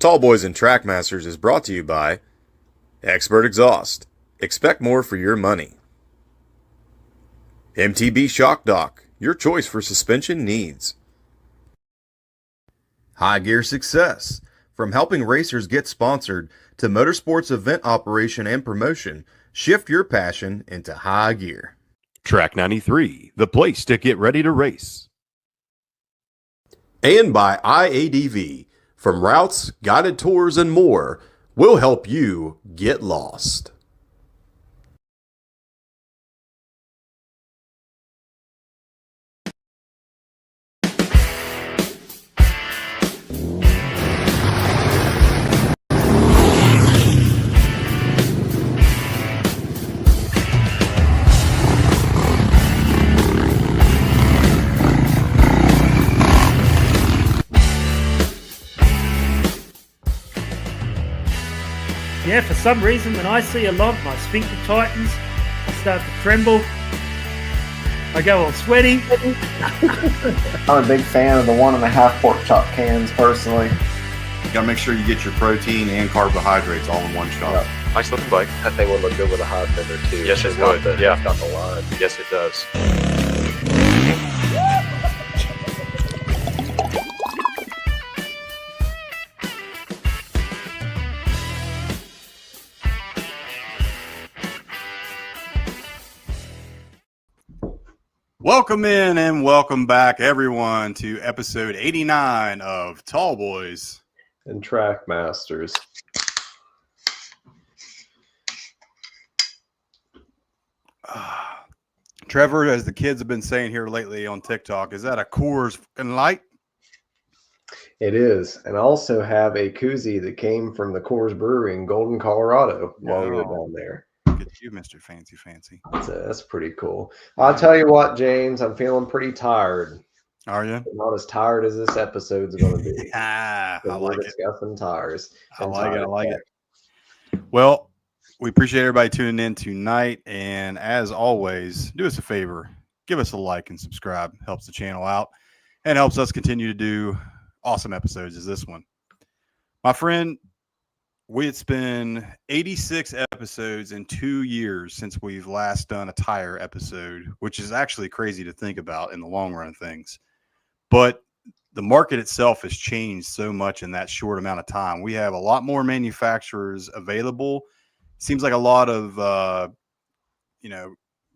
Tallboys and Trackmasters is brought to you by Expert Exhaust. Expect more for your money. MTB Shock Dock, your choice for suspension needs. High Gear Success. From helping racers get sponsored to motorsports event operation and promotion, shift your passion into high gear. Track 93, the place to get ready to race. And by IADV. From routes, guided tours, and more, we'll help you get lost. Yeah, for some reason, when I see a lump, my sphincter tightens, I start to tremble, I go all sweaty. I'm a big fan of the 1.5 pork chop cans, personally. You gotta make sure you get your protein and carbohydrates all in one shot. Yep. Nice looking bike. That thing would look good with a hot fender too. Yes, it would. Yeah. It's got the line. Yes, it does. Welcome in and welcome back, everyone, to episode 89 of Tallboys And Trackmasters. Trevor, as the kids have been saying here lately on TikTok, is that a Coors fucking Light? It is. And I also have a koozie that came from the Coors Brewery in Golden, Colorado while we were down there. Look at you, Mr. Fancy. That's pretty cool. I'll tell you what, James, I'm feeling pretty tired. Are you? Not as tired as this episode's going to be. I like it. Discussing tires. I like it. Well, we appreciate everybody tuning in tonight. And as always, do us a favor. Give us a like and subscribe. Helps the channel out and helps us continue to do awesome episodes as this one. My friend, it's been 86 episodes in 2 years since we've last done a tire episode, which is actually crazy to think about in the long run of things. But the market itself has changed so much in that short amount of time. We have a lot more manufacturers available. Seems like a lot of,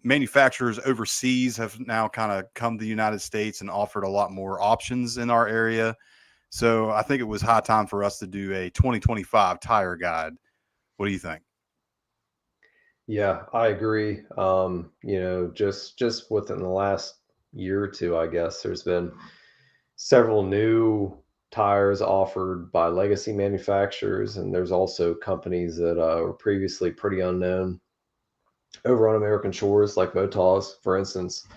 manufacturers overseas have now kind of come to the United States and offered a lot more options in our area. So I think it was high time for us to do a 2025 tire guide. What do you think? Yeah, I agree. Just within the last year or two, I guess there's been several new tires offered by legacy manufacturers, and there's also companies that were previously pretty unknown over on American shores, like Motos, for instance.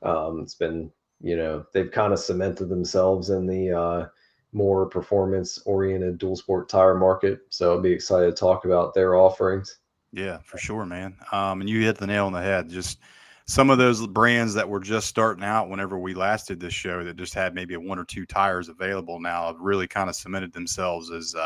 It's been, they've kind of cemented themselves in the more performance-oriented dual sport tire market. So I'll be excited to talk about their offerings. Yeah, for sure, man. And you hit the nail on the head. Just some of those brands that were just starting out whenever we last did this show that just had maybe 1 or 2 tires available now have really kind of cemented themselves as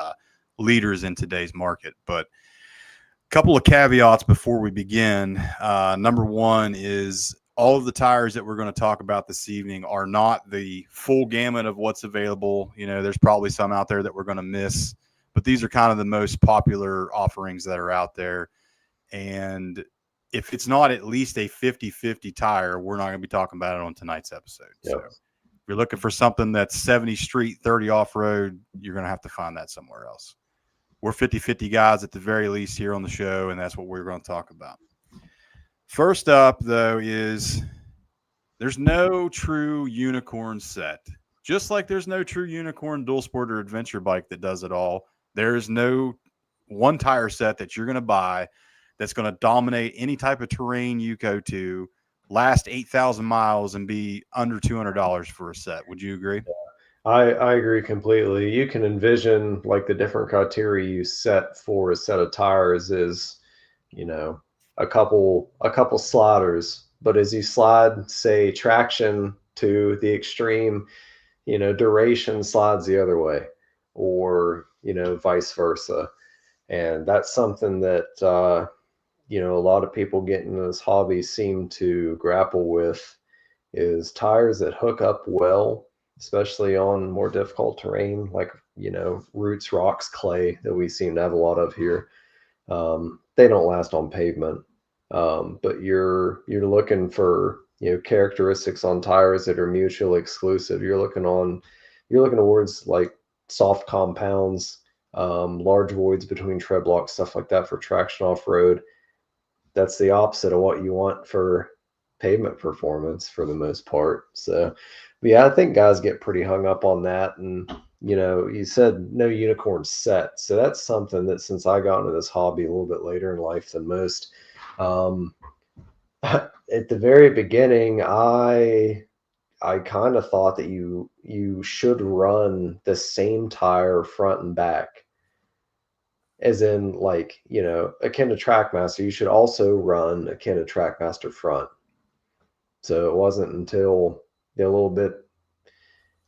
leaders in today's market. But a couple of caveats before we begin. Number one is all of the tires that we're going to talk about this evening are not the full gamut of what's available. There's probably some out there that we're going to miss, but these are kind of the most popular offerings that are out there. And if it's not at least a 50-50 tire, we're not going to be talking about it on tonight's episode. Yep. So if you're looking for something that's 70 street, 30 off-road, you're going to have to find that somewhere else. We're 50-50 guys at the very least here on the show, and that's what we're going to talk about. First up, though, is there's no true unicorn set. Just like there's no true unicorn dual sport or adventure bike that does it all, there's no one tire set that you're going to buy that's going to dominate any type of terrain you go to, last 8,000 miles, and be under $200 for a set. Would you agree? I agree completely. You can envision like the different criteria you set for a set of tires is, a couple sliders, but as you slide, say, traction to the extreme, duration slides the other way, or vice versa. And that's something that, a lot of people getting into this hobby seem to grapple with, is tires that hook up well, especially on more difficult terrain, like, roots, rocks, clay that we seem to have a lot of here. They don't last on pavement. But you're looking for, characteristics on tires that are mutually exclusive. You're looking towards like soft compounds, large voids between tread blocks, stuff like that for traction off road. That's the opposite of what you want for pavement performance for the most part. So, but yeah, I think guys get pretty hung up on that. And, you said no unicorn set. So that's something that, since I got into this hobby a little bit later in life than most, at the very beginning, I kind of thought that you should run the same tire front and back. As in, like, akin to Trackmaster, you should also run akin to Trackmaster front. So it wasn't until a little bit,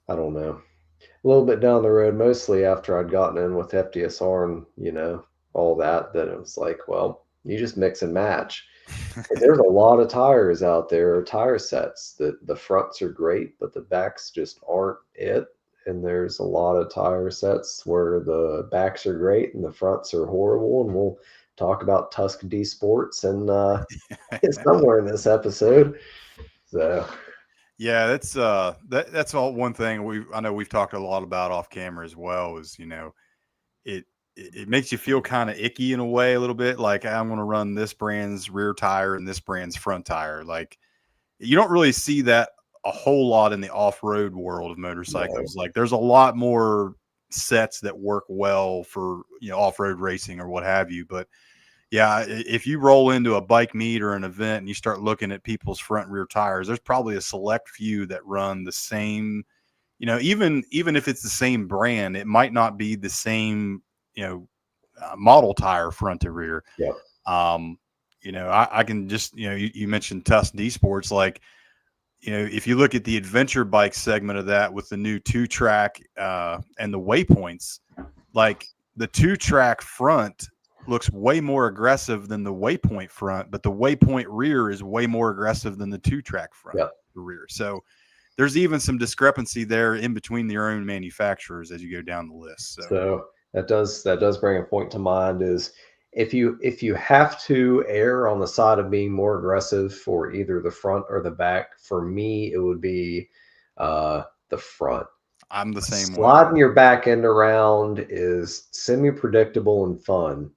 I don't know, a little bit down the road, mostly after I'd gotten in with FDSR and, all that it was like, well, you just mix and match. There's a lot of tires out there, tire sets that the fronts are great, but the backs just aren't it. And there's a lot of tire sets where the backs are great and the fronts are horrible. And we'll talk about Tusk D Sports and somewhere in this episode. So yeah, that's all one thing I know we've talked a lot about off camera as well, is, it makes you feel kind of icky in a way, a little bit like, I'm going to run this brand's rear tire and this brand's front tire. Like, you don't really see that a whole lot in the off-road world of motorcycles. No. Like, there's a lot more sets that work well for, off-road racing or what have you. But yeah, if you roll into a bike meet or an event and you start looking at people's front and rear tires, there's probably a select few that run the same, even if it's the same brand, it might not be the same, model tire front to rear. Yeah. I can just, you mentioned Tusk D Sports, like, if you look at the adventure bike segment of that with the new 2-track and the waypoints, like, the 2-track front looks way more aggressive than the waypoint front, but the waypoint rear is way more aggressive than the 2-track front rear. So there's even some discrepancy there in between their own manufacturers as you go down the list. So that does bring a point to mind, is if you have to err on the side of being more aggressive for either the front or the back, for me it would be the front. I'm the same way. Sliding your back end around is semi-predictable and fun.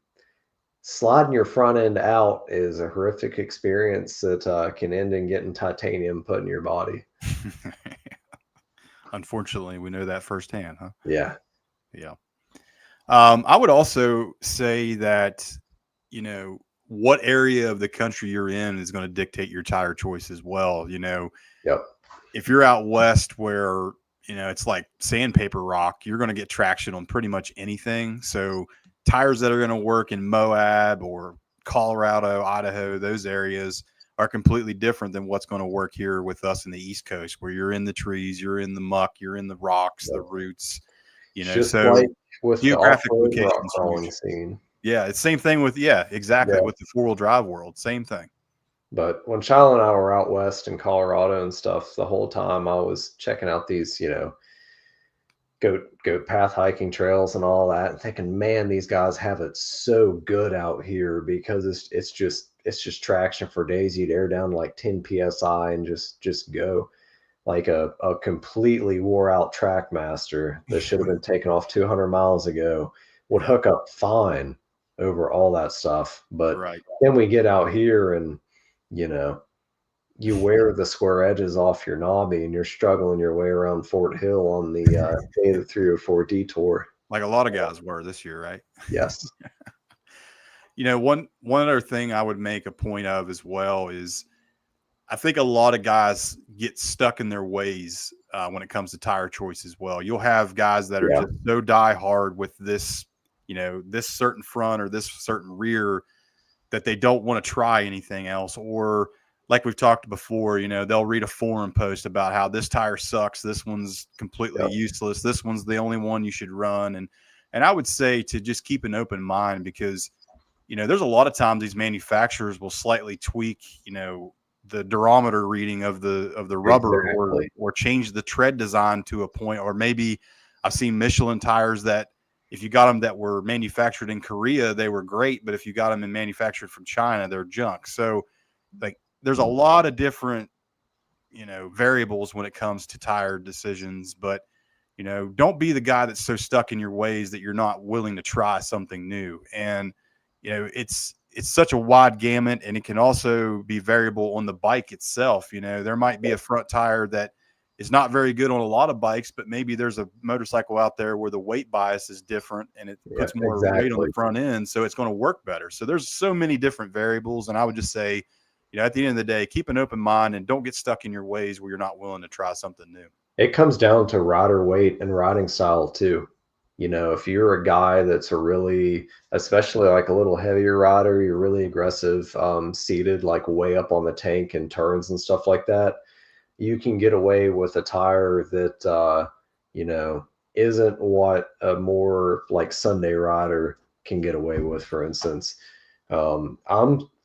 Sliding your front end out is a horrific experience that can end in getting titanium put in your body. Unfortunately, we know that firsthand, huh? Yeah. Yeah. I would also say that, what area of the country you're in is going to dictate your tire choice as well. Yep. If you're out west where, it's like sandpaper rock, you're going to get traction on pretty much anything. So tires that are going to work in Moab or Colorado, Idaho, those areas are completely different than what's going to work here with us in the East Coast, where you're in the trees, you're in the muck, you're in the rocks, the roots, Just so like with geographic the locations. crawling scene. Yeah, it's same thing with, exactly. With the 4-wheel drive world, same thing. But when Shiloh and I were out west in Colorado and stuff, the whole time I was checking out these, goat path hiking trails and all that, and thinking, man, these guys have it so good out here, because it's just traction for days. You'd air down like 10 psi and just go. Like a completely wore out Trackmaster that should have been taken off 200 miles ago would hook up fine over all that stuff. But then we get out here and, you wear the square edges off your knobby and you're struggling your way around Fort Hill on the day of the 304 detour. Like a lot of guys were this year, right? Yes. One other thing I would make a point of as well is, I think a lot of guys get stuck in their ways when it comes to tire choice as well. You'll have guys that are just so die hard with this, this certain front or this certain rear that they don't want to try anything else. Or like we've talked before, they'll read a forum post about how this tire sucks. This one's completely useless. This one's the only one you should run. And And I would say to just keep an open mind, because, there's a lot of times these manufacturers will slightly tweak, the durometer reading of the rubber, Exactly. or change the tread design to a point. Or maybe I've seen Michelin tires that if you got them that were manufactured in Korea, they were great, but if you got them and manufactured from China, they're junk. So like there's a lot of different, variables when it comes to tire decisions, but don't be the guy that's so stuck in your ways that you're not willing to try something new. And it's such a wide gamut, and it can also be variable on the bike itself. There might be a front tire that is not very good on a lot of bikes, but maybe there's a motorcycle out there where the weight bias is different and it puts more weight on the front end, so it's going to work better. So there's so many different variables, and I would just say, at the end of the day, keep an open mind and don't get stuck in your ways where you're not willing to try something new. It comes down to rider weight and riding style too. If you're a guy that's a really, especially like a little heavier rider, you're really aggressive, seated like way up on the tank and turns and stuff like that, you can get away with a tire that, isn't what a more like Sunday rider can get away with, for instance.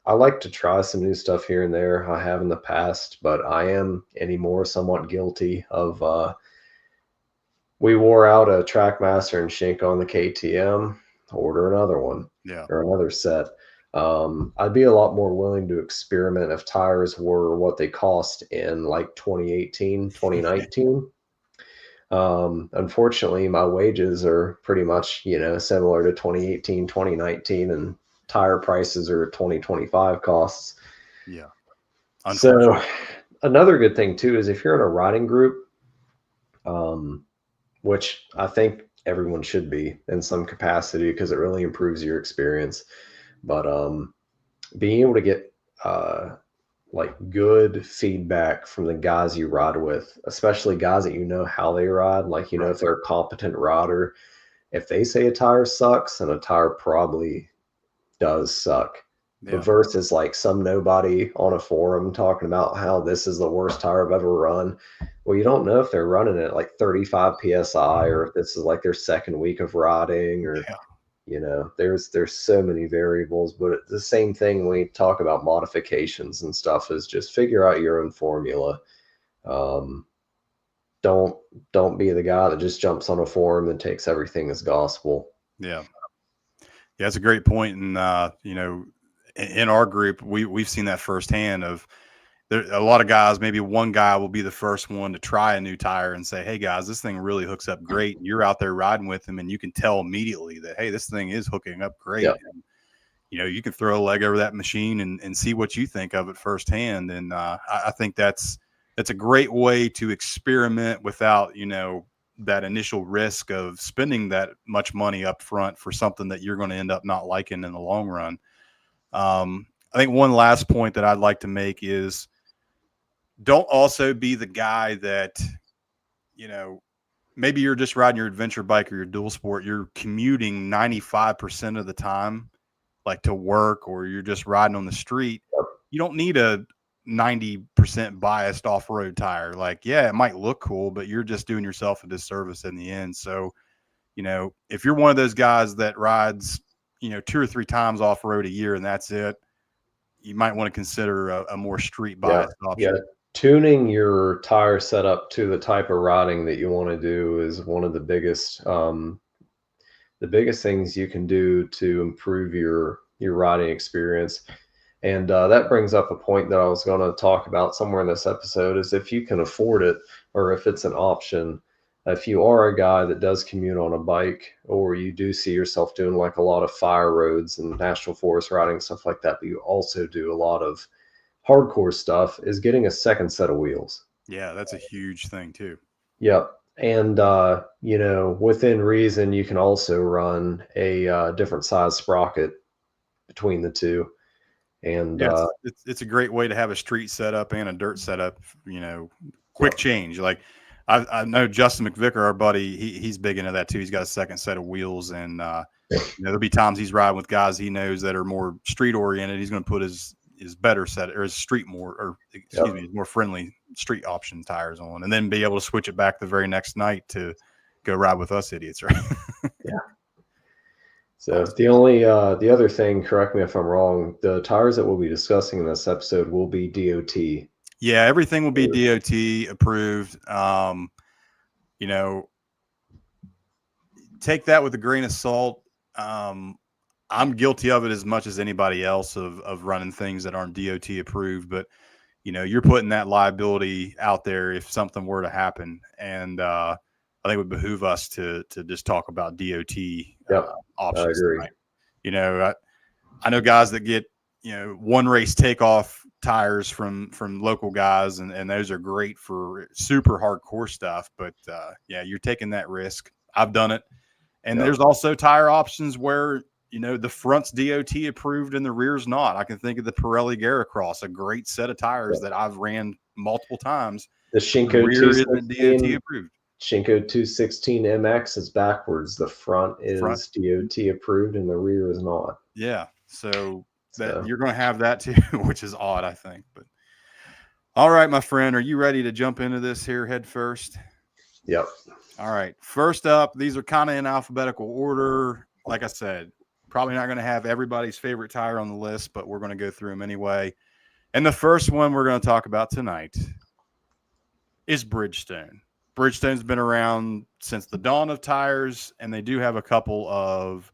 I like to try some new stuff here and there. I have in the past, but I am anymore somewhat guilty of, we wore out a Trackmaster and Shink on the KTM, order another one, or another set. I'd be a lot more willing to experiment if tires were what they cost in like 2018, 2019. Unfortunately, my wages are pretty much, similar to 2018, 2019, and tire prices are 2025 costs. Yeah. So another good thing too is if you're in a riding group, which I think everyone should be in some capacity because it really improves your experience. But being able to get like good feedback from the guys you ride with, especially guys that how they ride, like if they're a competent rider, if they say a tire sucks, and a tire probably does suck. Yeah. But versus like some nobody on a forum talking about how this is the worst tire I've ever run. Well, you don't know if they're running it like 35 psi or if this is like their second week of riding, or there's so many variables. But the same thing when we talk about modifications and stuff is just figure out your own formula. Don't be the guy that just jumps on a forum and takes everything as gospel. Yeah, that's a great point. And in our group, we've seen that firsthand. Of there a lot of guys, maybe one guy will be the first one to try a new tire and say, hey guys, this thing really hooks up great. And you're out there riding with him and you can tell immediately that, hey, this thing is hooking up great. Yep. And, you can throw a leg over that machine and see what you think of it firsthand. And I think that's a great way to experiment without, that initial risk of spending that much money up front for something that you're going to end up not liking in the long run. I think one last point that I'd like to make is don't also be the guy that, maybe you're just riding your adventure bike or your dual sport. You're commuting 95% of the time, like to work, or you're just riding on the street. You don't need a 90% biased off-road tire. Like, yeah, it might look cool, but you're just doing yourself a disservice in the end. So, if you're one of those guys that rides, 2 or 3 times off-road a year and that's it, you might want to consider a more street biased option. Yeah. Tuning your tire setup to the type of riding that you want to do is one of the biggest things you can do to improve your riding experience. And that brings up a point that I was going to talk about somewhere in this episode, is if you can afford it, or if it's an option, if you are a guy that does commute on a bike, or you do see yourself doing like a lot of fire roads and national forest riding, stuff like that, but you also do a lot of hardcore stuff, is getting a second set of wheels. Yeah, that's a huge thing too. Yep. And, within reason, you can also run a different size sprocket between the two. And it's a great way to have a street setup and a dirt setup, quick change. Like I know Justin McVicker, our buddy, he's big into that too. He's got a second set of wheels, and there'll be times he's riding with guys he knows that are more street oriented. He's going to put his better set, or his more friendly street option tires on, and then be able to switch it back the very next night to go ride with us idiots, right? Yeah. So the other thing, correct me if I'm wrong, the tires that we'll be discussing in this episode will be DOT. Yeah, everything will be DOT approved. You know, take that with a grain of salt. I'm guilty of it as much as anybody else of running things that aren't DOT approved, but you're putting that liability out there if something were to happen. And I think it would behoove us to just talk about DOT options. I agree. Tonight. I know guys that get, one race takeoff tires from local guys, and those are great for super hardcore stuff. But you're taking that risk. I've done it. And there's also tire options where, the front's DOT approved and the rear's not. I can think of the Pirelli Garacross, a great set of tires that I've ran multiple times. The Shinko rear isn't DOT approved. Shinko 216 MX is backwards. The front is DOT approved and the rear is not. Yeah. So you're going to have that too, which is odd, I think. But all right, my friend, are you ready to jump into this here head first? Yep. All right. First up, these are kind of in alphabetical order. Like I said, probably not going to have everybody's favorite tire on the list, but we're going to go through them anyway. And the first one we're going to talk about tonight is Bridgestone. Bridgestone's been around since the dawn of tires, and they do have a couple of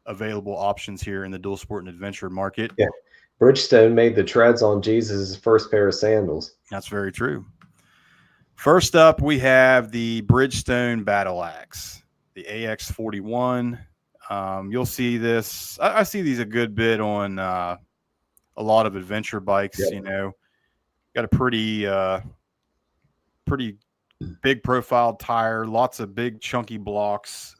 available options here in the dual sport and adventure market. Yeah. Bridgestone made the treads on Jesus' first pair of sandals. That's very true. First up, we have the Bridgestone Battle Axe, the AX41. You'll see this. I see these a good bit on a lot of adventure bikes. Yep. Got a pretty big profile tire, lots of big chunky blocks.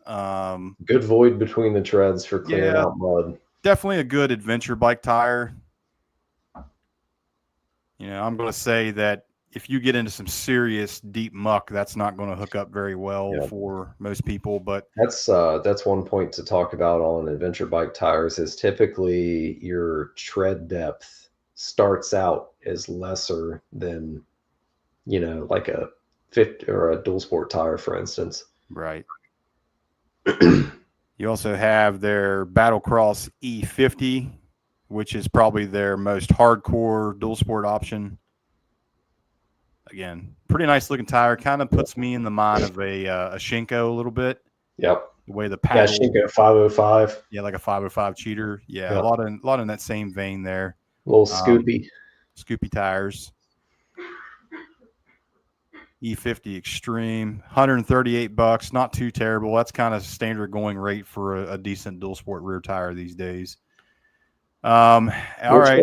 Good void between the treads for clearing out mud. Definitely a good adventure bike tire. I'm going to say that if you get into some serious deep muck, that's not going to hook up very well for most people. But that's one point to talk about on adventure bike tires is typically your tread depth starts out as lesser than, like a 50 or a dual sport tire, for instance. Right. You also have their Battlecross E50, which is probably their most hardcore dual sport option. Again, pretty nice looking tire. Kind of puts me in the mind of a Shinko a little bit. Yep. The way the paddle. Yeah, Shinko 505. Yeah, like a 505 cheater. Yeah, yep. a lot in that same vein there. A little scoopy. Scoopy tires. E50 Extreme, $138, not too terrible. That's kind of standard going rate for a decent dual sport rear tire these days. All right.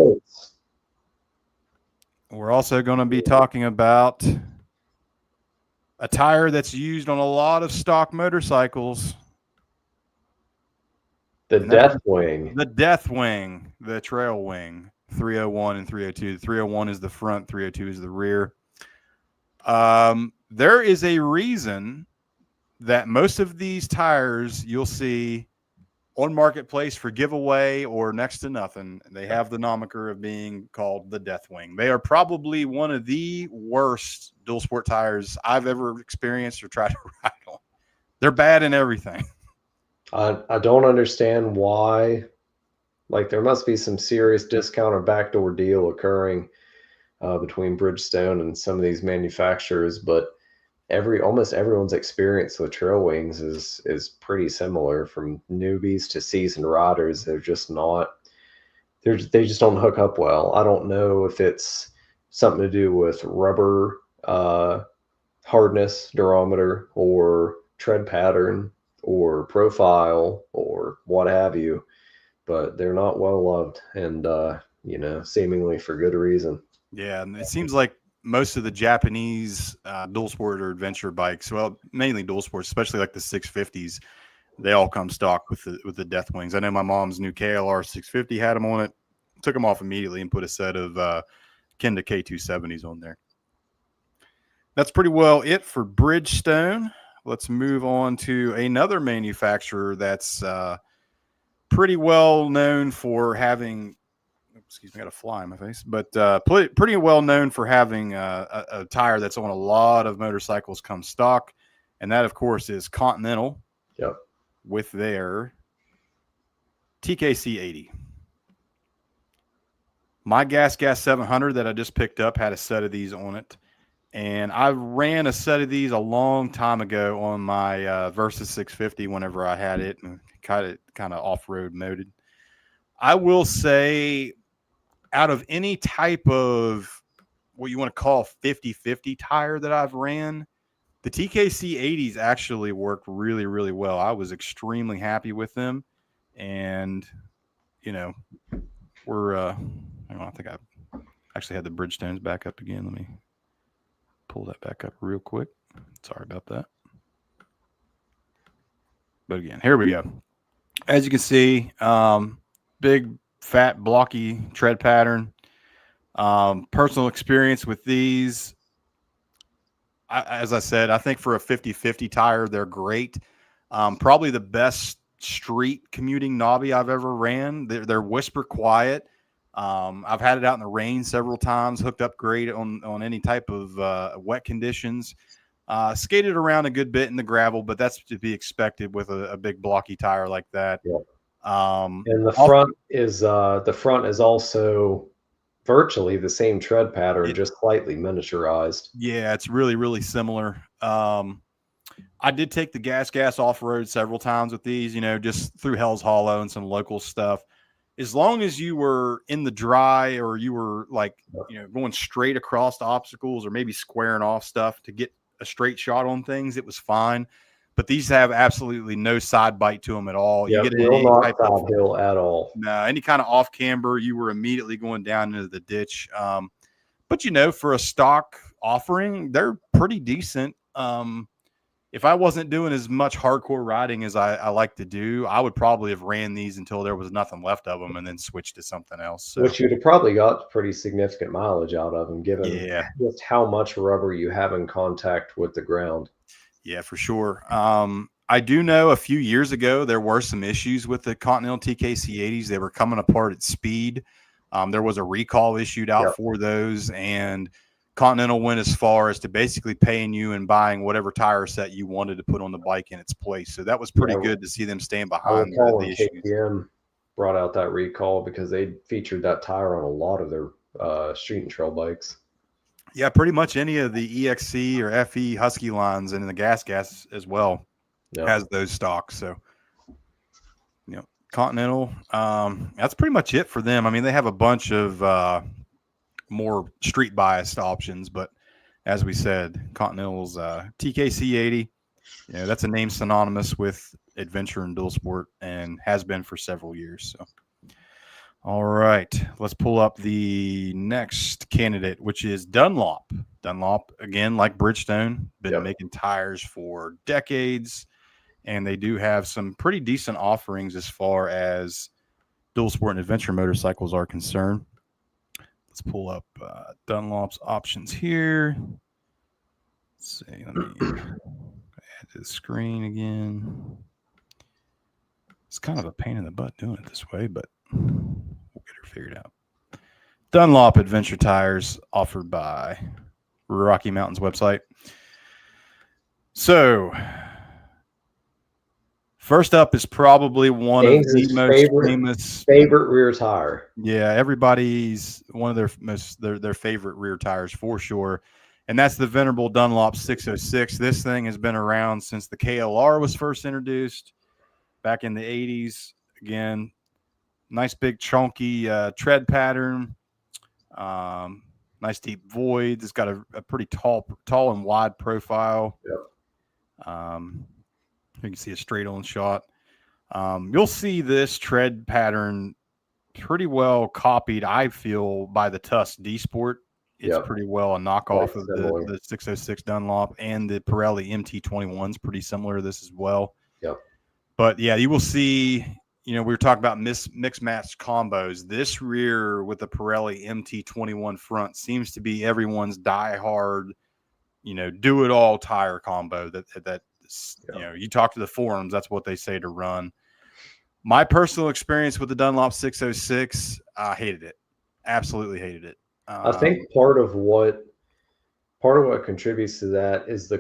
We're also going to be talking about a tire that's used on a lot of stock motorcycles. The Deathwing. The Deathwing, the Trail Wing, 301 and 302. The 301 is the front, 302 is the rear. There is a reason that most of these tires you'll see on Marketplace for giveaway or next to nothing, they have the moniker of being called the Deathwing. They are probably one of the worst dual sport tires I've ever experienced or tried to ride on. They're bad in everything. I don't understand why. Like, there must be some serious discount or backdoor deal occurring between Bridgestone and some of these manufacturers, but almost everyone's experience with trail wings is pretty similar, from newbies to seasoned riders. They're just not, they just don't hook up well. I don't know if it's something to do with rubber hardness, durometer, or tread pattern, or profile, or what have you, but they're not well loved, and seemingly for good reason. Yeah, and it seems like most of the Japanese dual sport or adventure bikes, well, mainly dual sports, especially like the 650s, they all come stock with the Deathwings. I know my mom's new KLR 650 had them on it. Took them off immediately and put a set of Kenda K270s on there. That's pretty well it for Bridgestone. Let's move on to another manufacturer that's pretty well known for having. Excuse me, I got a fly in my face, but pretty well known for having a tire that's on a lot of motorcycles come stock, and that, of course, is Continental. Yep. With their TKC 80. My Gas 700 that I just picked up had a set of these on it. And I ran a set of these a long time ago on my Versus 650 whenever I had it and kind of off-road moded. I will say out of any type of what you want to call 50-50 tire that I've ran, the TKC 80s actually worked really, really well. I was extremely happy with them. And, you know, I think I actually had the Bridgestones back up again. Let me pull that back up real quick. Sorry about that. But again, here we go. As you can see, big, fat, blocky tread pattern. Personal experience with these, as I said, I think for a 50-50 tire, they're great. Probably the best street commuting knobby I've ever ran. They're whisper quiet. I've had it out in the rain several times, hooked up great on any type of wet conditions. Skated around a good bit in the gravel, but that's to be expected with a big blocky tire like that. Yeah. And the front is also virtually the same tread pattern, just slightly miniaturized. Yeah, it's really, really similar. I did take the gas off-road several times with these, just through Hell's Hollow and some local stuff. As long as you were in the dry or you were going straight across the obstacles or maybe squaring off stuff to get a straight shot on things, it was fine. But these have absolutely no side bite to them at all. Yeah, you get any type of hill at all. No, any kind of off camber, you were immediately going down into the ditch. But for a stock offering, they're pretty decent. If I wasn't doing as much hardcore riding as I like to do, I would probably have ran these until there was nothing left of them and then switched to something else. So. Which you'd have probably got pretty significant mileage out of them, given just how much rubber you have in contact with the ground. Yeah, for sure. I do know a few years ago there were some issues with the Continental TKC 80s. They were coming apart at speed. There was a recall issued out for those, and Continental went as far as to basically paying you and buying whatever tire set you wanted to put on the bike in its place. So that was pretty good to see them staying behind the issues. KTM brought out that recall because they featured that tire on a lot of their street and trail bikes. Yeah, pretty much any of the EXC or FE Husky lines and the gas as well has those stocks. So, Continental, that's pretty much it for them. I mean, they have a bunch of more street biased options, but as we said, Continental's TKC 80, that's a name synonymous with adventure and dual sport and has been for several years. So, all right, let's pull up the next candidate, which is Dunlop. Dunlop, again, like Bridgestone, been making tires for decades, and they do have some pretty decent offerings as far as dual sport and adventure motorcycles are concerned. Let's pull up Dunlop's options here. Let's see. Let me add to the screen again. It's kind of a pain in the butt doing it this way, but we'll get her figured out. Dunlop adventure tires offered by Rocky Mountain's website. So, first up is probably one of the most famous favorite rear tire. Yeah, everybody's one of their favorite rear tires for sure. And that's the venerable Dunlop 606. This thing has been around since the KLR was first introduced back in the 80s. Again, nice big chunky tread pattern. Nice deep voids. It's got a pretty tall and wide profile. You can see a straight on shot. You'll see this tread pattern pretty well copied, I feel, by the Tusk D Sport. It's pretty well a knockoff of the 606 Dunlop, and the Pirelli MT21 is pretty similar to this as well. But yeah, you will see, we were talking about mixed match combos. This rear with the Pirelli MT21 front seems to be everyone's diehard, do it all tire combo that you talk to the forums, that's what they say to run. My personal experience with the Dunlop 606, I hated it. Absolutely hated it. I think part of what contributes to that is the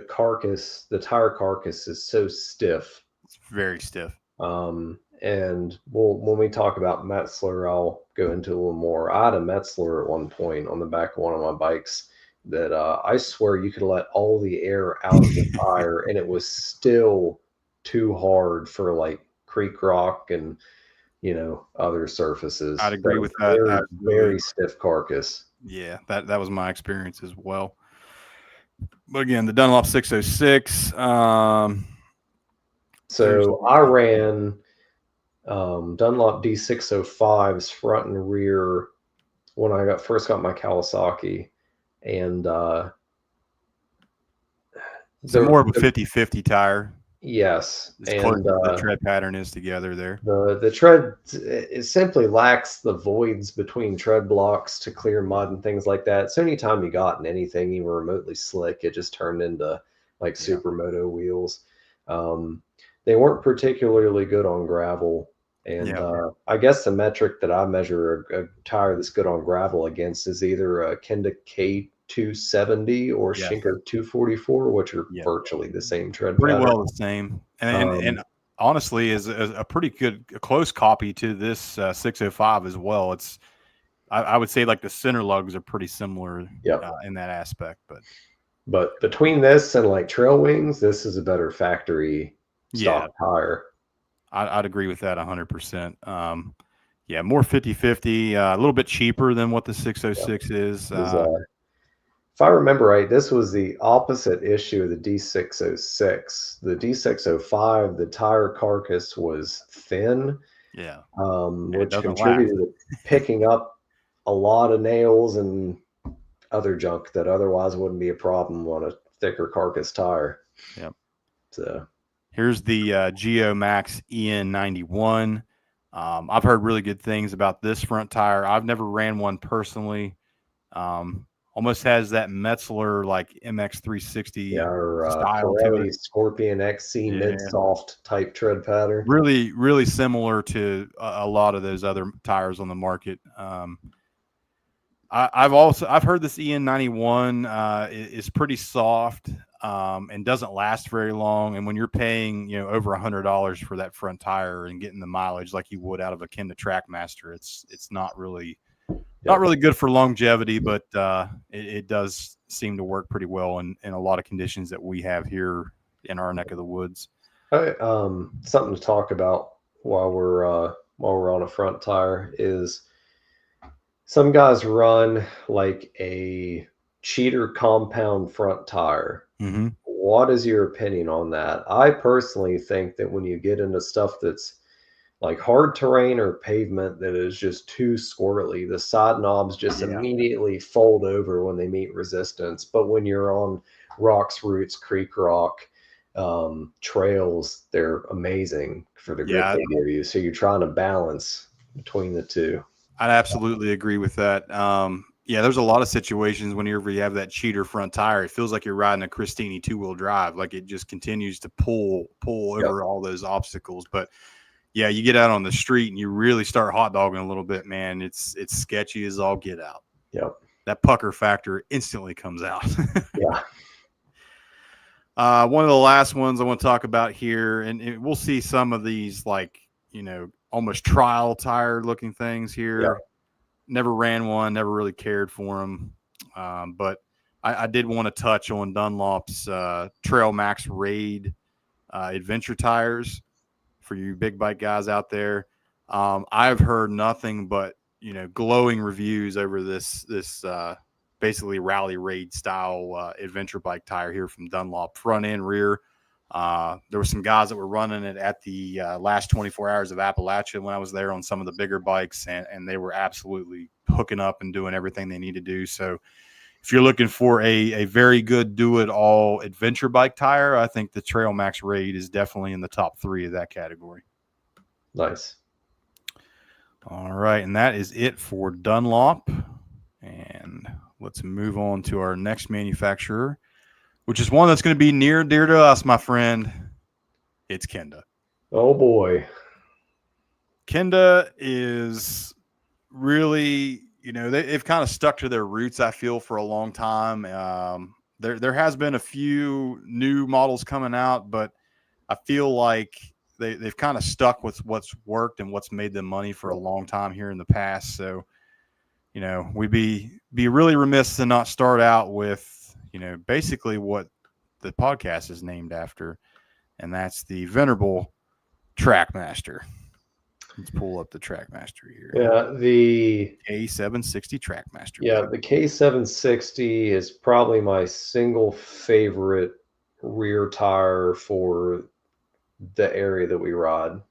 tire carcass is so stiff. It's very stiff. And And when we talk about Metzler, I'll go into a little more. I had a Metzler at one point on the back of one of my bikes that I swear you could let all the air out of the tire and it was still too hard for like creek rock and, other surfaces. I'd agree with that. Very, Absolutely. very stiff carcass. Yeah, that was my experience as well. But again, the Dunlop 606. So I ran Dunlop D605s front and rear when I first got my Kawasaki, and so more of a 50-50 tire. Yes, As close as the tread pattern is together there. The tread, it simply lacks the voids between tread blocks to clear mud and things like that. So anytime you got in anything even remotely slick, it just turned into like supermoto wheels. They weren't particularly good on gravel. And I guess the metric that I measure a tire that's good on gravel against is either a Kenda K270 or Schinker 244, which are virtually the same tread pretty pattern. well the same. And honestly is a pretty good, a close copy to this 605 as well. It's I would say like the center lugs are pretty similar in that aspect. But between this and like Trail Wings, this is a better factory stock tire. I'd agree with that 100%. More 50-50, a little bit cheaper than what the 606 is. If I remember right, this was the opposite issue of the D606. The D605, the tire carcass was thin, which contributed to picking up a lot of nails and other junk that otherwise wouldn't be a problem on a thicker carcass tire. Yep. So here's the Geo Max EN91. I've heard really good things about this front tire. I've never ran one personally. Almost has that Metzler like MX360 or style Pirelli Scorpion XC mid-soft type tread pattern. Really, really similar to a lot of those other tires on the market. I've heard this EN91 is pretty soft and doesn't last very long. And when you're paying over $100 for that front tire and getting the mileage like you would out of a Kenda Trackmaster, it's not really good for longevity, but it does seem to work pretty well in a lot of conditions that we have here in our neck of the woods. Something to talk about while we're on a front tire is some guys run like a cheater compound front tire. Mm-hmm. What is your opinion on that? I personally think that when you get into stuff that's like hard terrain or pavement that is just too squirrely, the side knobs just immediately fold over when they meet resistance. But when you're on rocks, roots, creek rock, trails, they're amazing for the grip they give you. So you're trying to balance between the two. I'd absolutely agree with that. There's a lot of situations whenever you have that cheater front tire, it feels like you're riding a Christini 2-wheel drive. Like it just continues to pull over all those obstacles. But yeah, you get out on the street and you really start hot dogging a little bit, man. It's sketchy as all get out. Yep. That pucker factor instantly comes out. Yeah. One of the last ones I want to talk about here, and we'll see some of these like, almost trial tire looking things here. Yeah. Never ran one, never really cared for them. But I did want to touch on Dunlop's Trail Max Raid adventure tires for you big bike guys out there. I've heard nothing but, glowing reviews over this basically rally raid style adventure bike tire here from Dunlop, front and rear. There were some guys that were running it at the last 24 hours of Appalachia when I was there on some of the bigger bikes, and they were absolutely hooking up and doing everything they need to do. So if you're looking for a very good do-it-all adventure bike tire, I think the Trail Max Raid is definitely in the top 3 of that category. Nice. All right, and that is it for Dunlop. And let's move on to our next manufacturer, which is one that's going to be near and dear to us, my friend. It's Kenda. Oh, boy. Kenda is really, they've kind of stuck to their roots, I feel, for a long time. There has been a few new models coming out, but I feel like they've kind of stuck with what's worked and what's made them money for a long time here in the past. So, we'd be really remiss to not start out with, basically what the podcast is named after, and that's the venerable Trackmaster. Let's pull up the Trackmaster here. Yeah, the K760 Trackmaster. Yeah, the K760 is probably my single favorite rear tire for the area that we ride.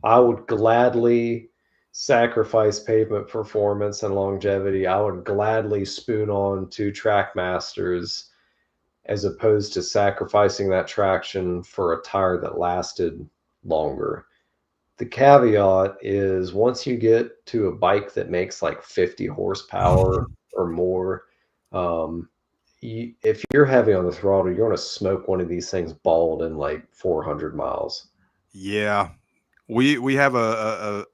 I would gladly sacrifice pavement performance and longevity. I would gladly spoon on 2 Trackmasters as opposed to sacrificing that traction for a tire that lasted longer. The caveat is once you get to a bike that makes like 50 horsepower or more, if you're heavy on the throttle, you're going to smoke one of these things bald in like 400 miles. Yeah. We have a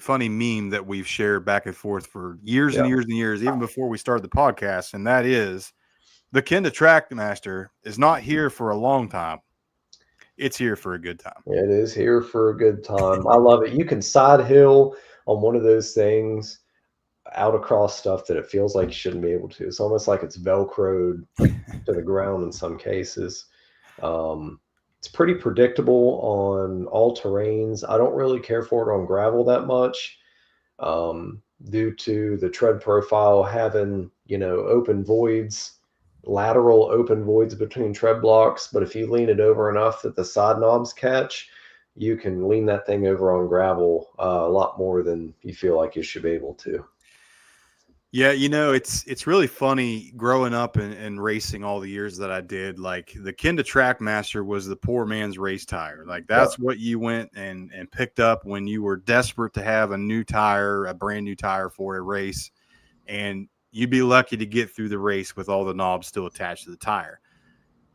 funny meme that we've shared back and forth for years and years and years, even before we started the podcast. And that is the Kenda Trackmaster is not here for a long time. It's here for a good time. It is here for a good time. I love it. You can side hill on one of those things out across stuff that it feels like you shouldn't be able to. It's almost like it's Velcroed to the ground in some cases. It's pretty predictable on all terrains. I don't really care for it on gravel that much due to the tread profile having, open voids, lateral open voids between tread blocks. But if you lean it over enough that the side knobs catch, you can lean that thing over on gravel a lot more than you feel like you should be able to. Yeah, it's really funny growing up and racing all the years that I did. Like the Kenda Trackmaster was the poor man's race tire. Like that's what you went and picked up when you were desperate to have a new tire, a brand new tire for a race, and you'd be lucky to get through the race with all the knobs still attached to the tire.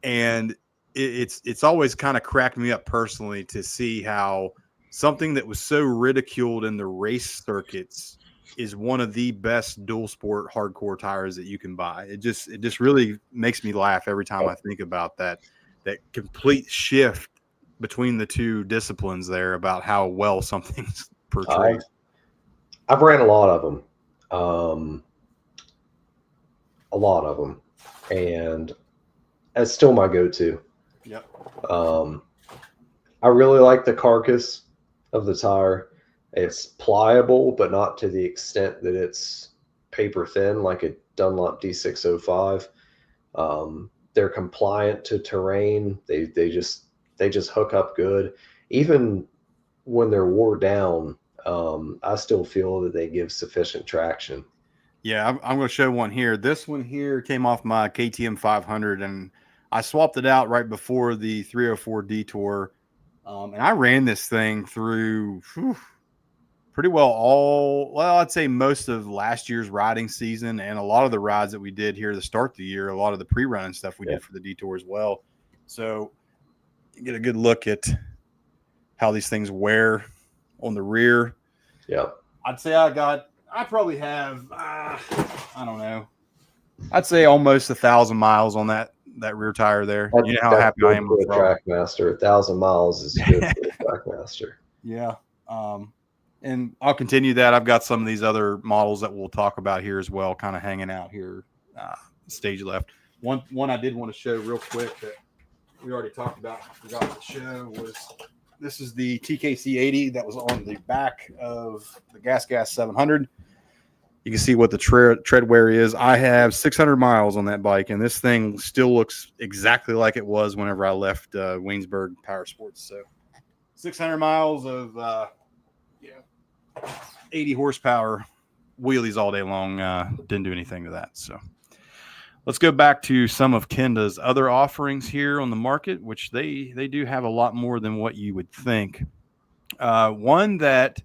And it's always kind of cracked me up personally to see how something that was so ridiculed in the race circuits is one of the best dual sport hardcore tires that you can buy. It just really makes me laugh every time I think about that complete shift between the two disciplines there about how well something's portrayed. I've ran a lot of them. And that's still my go-to. Yep. I really like the carcass of the tire. It's pliable, but not to the extent that it's paper thin like a Dunlop D605. They're compliant to terrain. They just hook up good. Even when they're wore down, I still feel that they give sufficient traction. Yeah, I'm going to show one here. This one here came off my KTM 500, and I swapped it out right before the 304 Detour. And I ran this thing through pretty well I'd say most of last year's riding season and a lot of the rides that we did here to start the year, a lot of the pre-run stuff we did for the Detour as well. So you get a good look at how these things wear on the rear. Yeah. I'd say I probably have, I don't know. I'd say almost 1,000 miles on that rear tire there. You know how happy I am with the Trackmaster. 1,000 miles is good for the Trackmaster. Yeah. And I'll continue that. I've got some of these other models that we'll talk about here as well, kind of hanging out here, stage left. One I did want to show real quick that we already talked about, I forgot to show, was this is the TKC 80 that was on the back of the Gas 700. You can see what the tread wear is. I have 600 miles on that bike, and this thing still looks exactly like it was whenever I left Waynesburg Power Sports. So 600 miles of 80 horsepower wheelies all day long. Didn't do anything to that. So let's go back to some of Kenda's other offerings here on the market, which they do have a lot more than what you would think. One that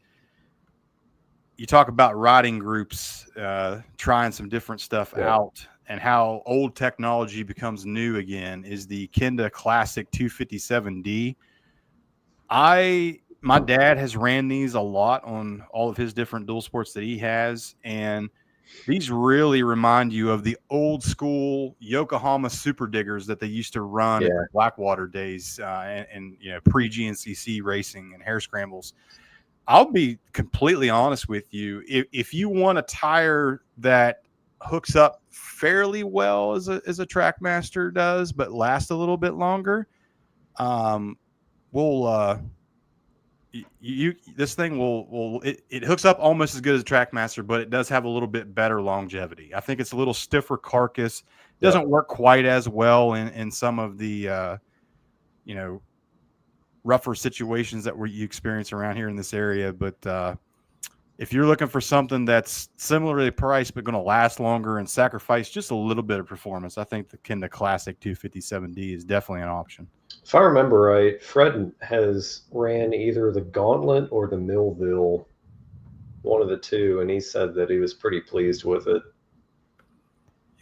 you talk about riding groups trying some different stuff out and how old technology becomes new again is the Kenda Classic 257D. My dad has ran these a lot on all of his different dual sports that he has, and These really remind you of the old school Yokohama Super Diggers that they used to run at the Blackwater days and pre GNCC racing and hare scrambles. I'll be completely honest with you. If you want a tire that hooks up fairly well as a Trackmaster does, but lasts a little bit longer, this thing will it hooks up almost as good as a Trackmaster, but it does have a little bit better longevity. I think it's a little stiffer carcass. It doesn't work quite as well in some of the rougher situations that you experience around here in this area. But if you're looking for something that's similarly priced but going to last longer and sacrifice just a little bit of performance, I think the Kenda Classic 257D is definitely an option. If I remember right, Fred has ran either the Gauntlet or the Millville, one of the two, and he said that he was pretty pleased with it.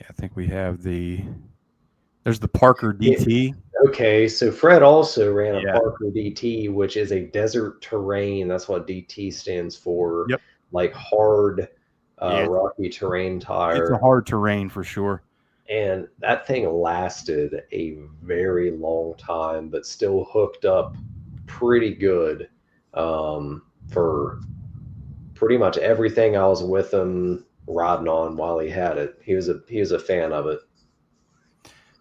Yeah, I think we have there's the Parker DT. Okay, so Fred also ran a Parker DT, which is a desert terrain. That's what DT stands for. Yep. Like hard, rocky terrain tire. It's a hard terrain for sure. And that thing lasted a very long time, but still hooked up pretty good for pretty much everything I was with him riding on while he had it. He was a fan of it.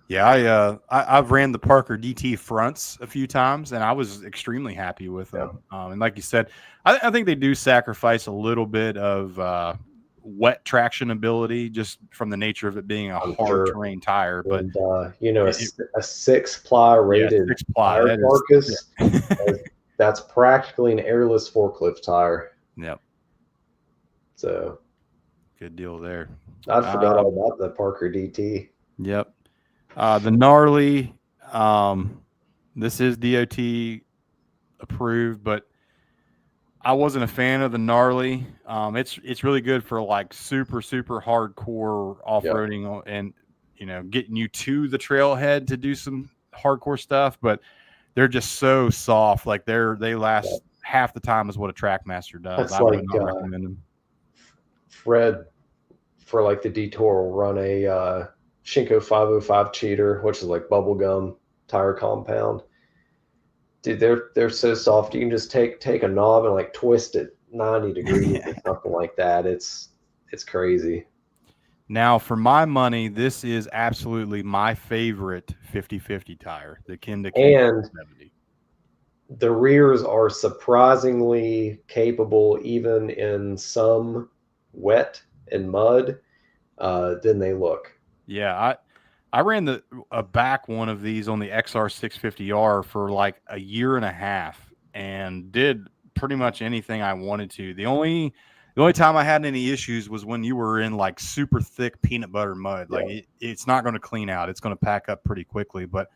Yeah, I've ran the Parker DT fronts a few times, and I was extremely happy with them. And like you said, I think they do sacrifice a little bit of wet traction ability just from the nature of it being a hard terrain tire. But a 6-ply rated 6-ply tire carcass, that's practically an airless forklift tire. Yep. So good deal there. I forgot all about the Parker DT. Yep. The Gnarly, this is DOT approved, but I wasn't a fan of the Gnarly. It's really good for like super hardcore off-roading and getting you to the trailhead to do some hardcore stuff, but they're just so soft. Like they last half the time is what a Trackmaster does. That's I would not recommend them. Fred, for like the Detour, will run a Shinko 505 cheater, which is like bubblegum tire compound. Dude, they're so soft. You can just take a knob and like twist it 90 degrees or something like that. It's crazy. Now, for my money, this is absolutely my favorite 50/50 tire, the Kenda And 70. The rears are surprisingly capable, even in some wet and mud, than they look. Yeah, I ran a back one of these on the XR 650R for like a year and a half and did pretty much anything I wanted to. The only time I had any issues was when you were in like super thick peanut butter mud. Like it's not going to clean out. It's going to pack up pretty quickly. But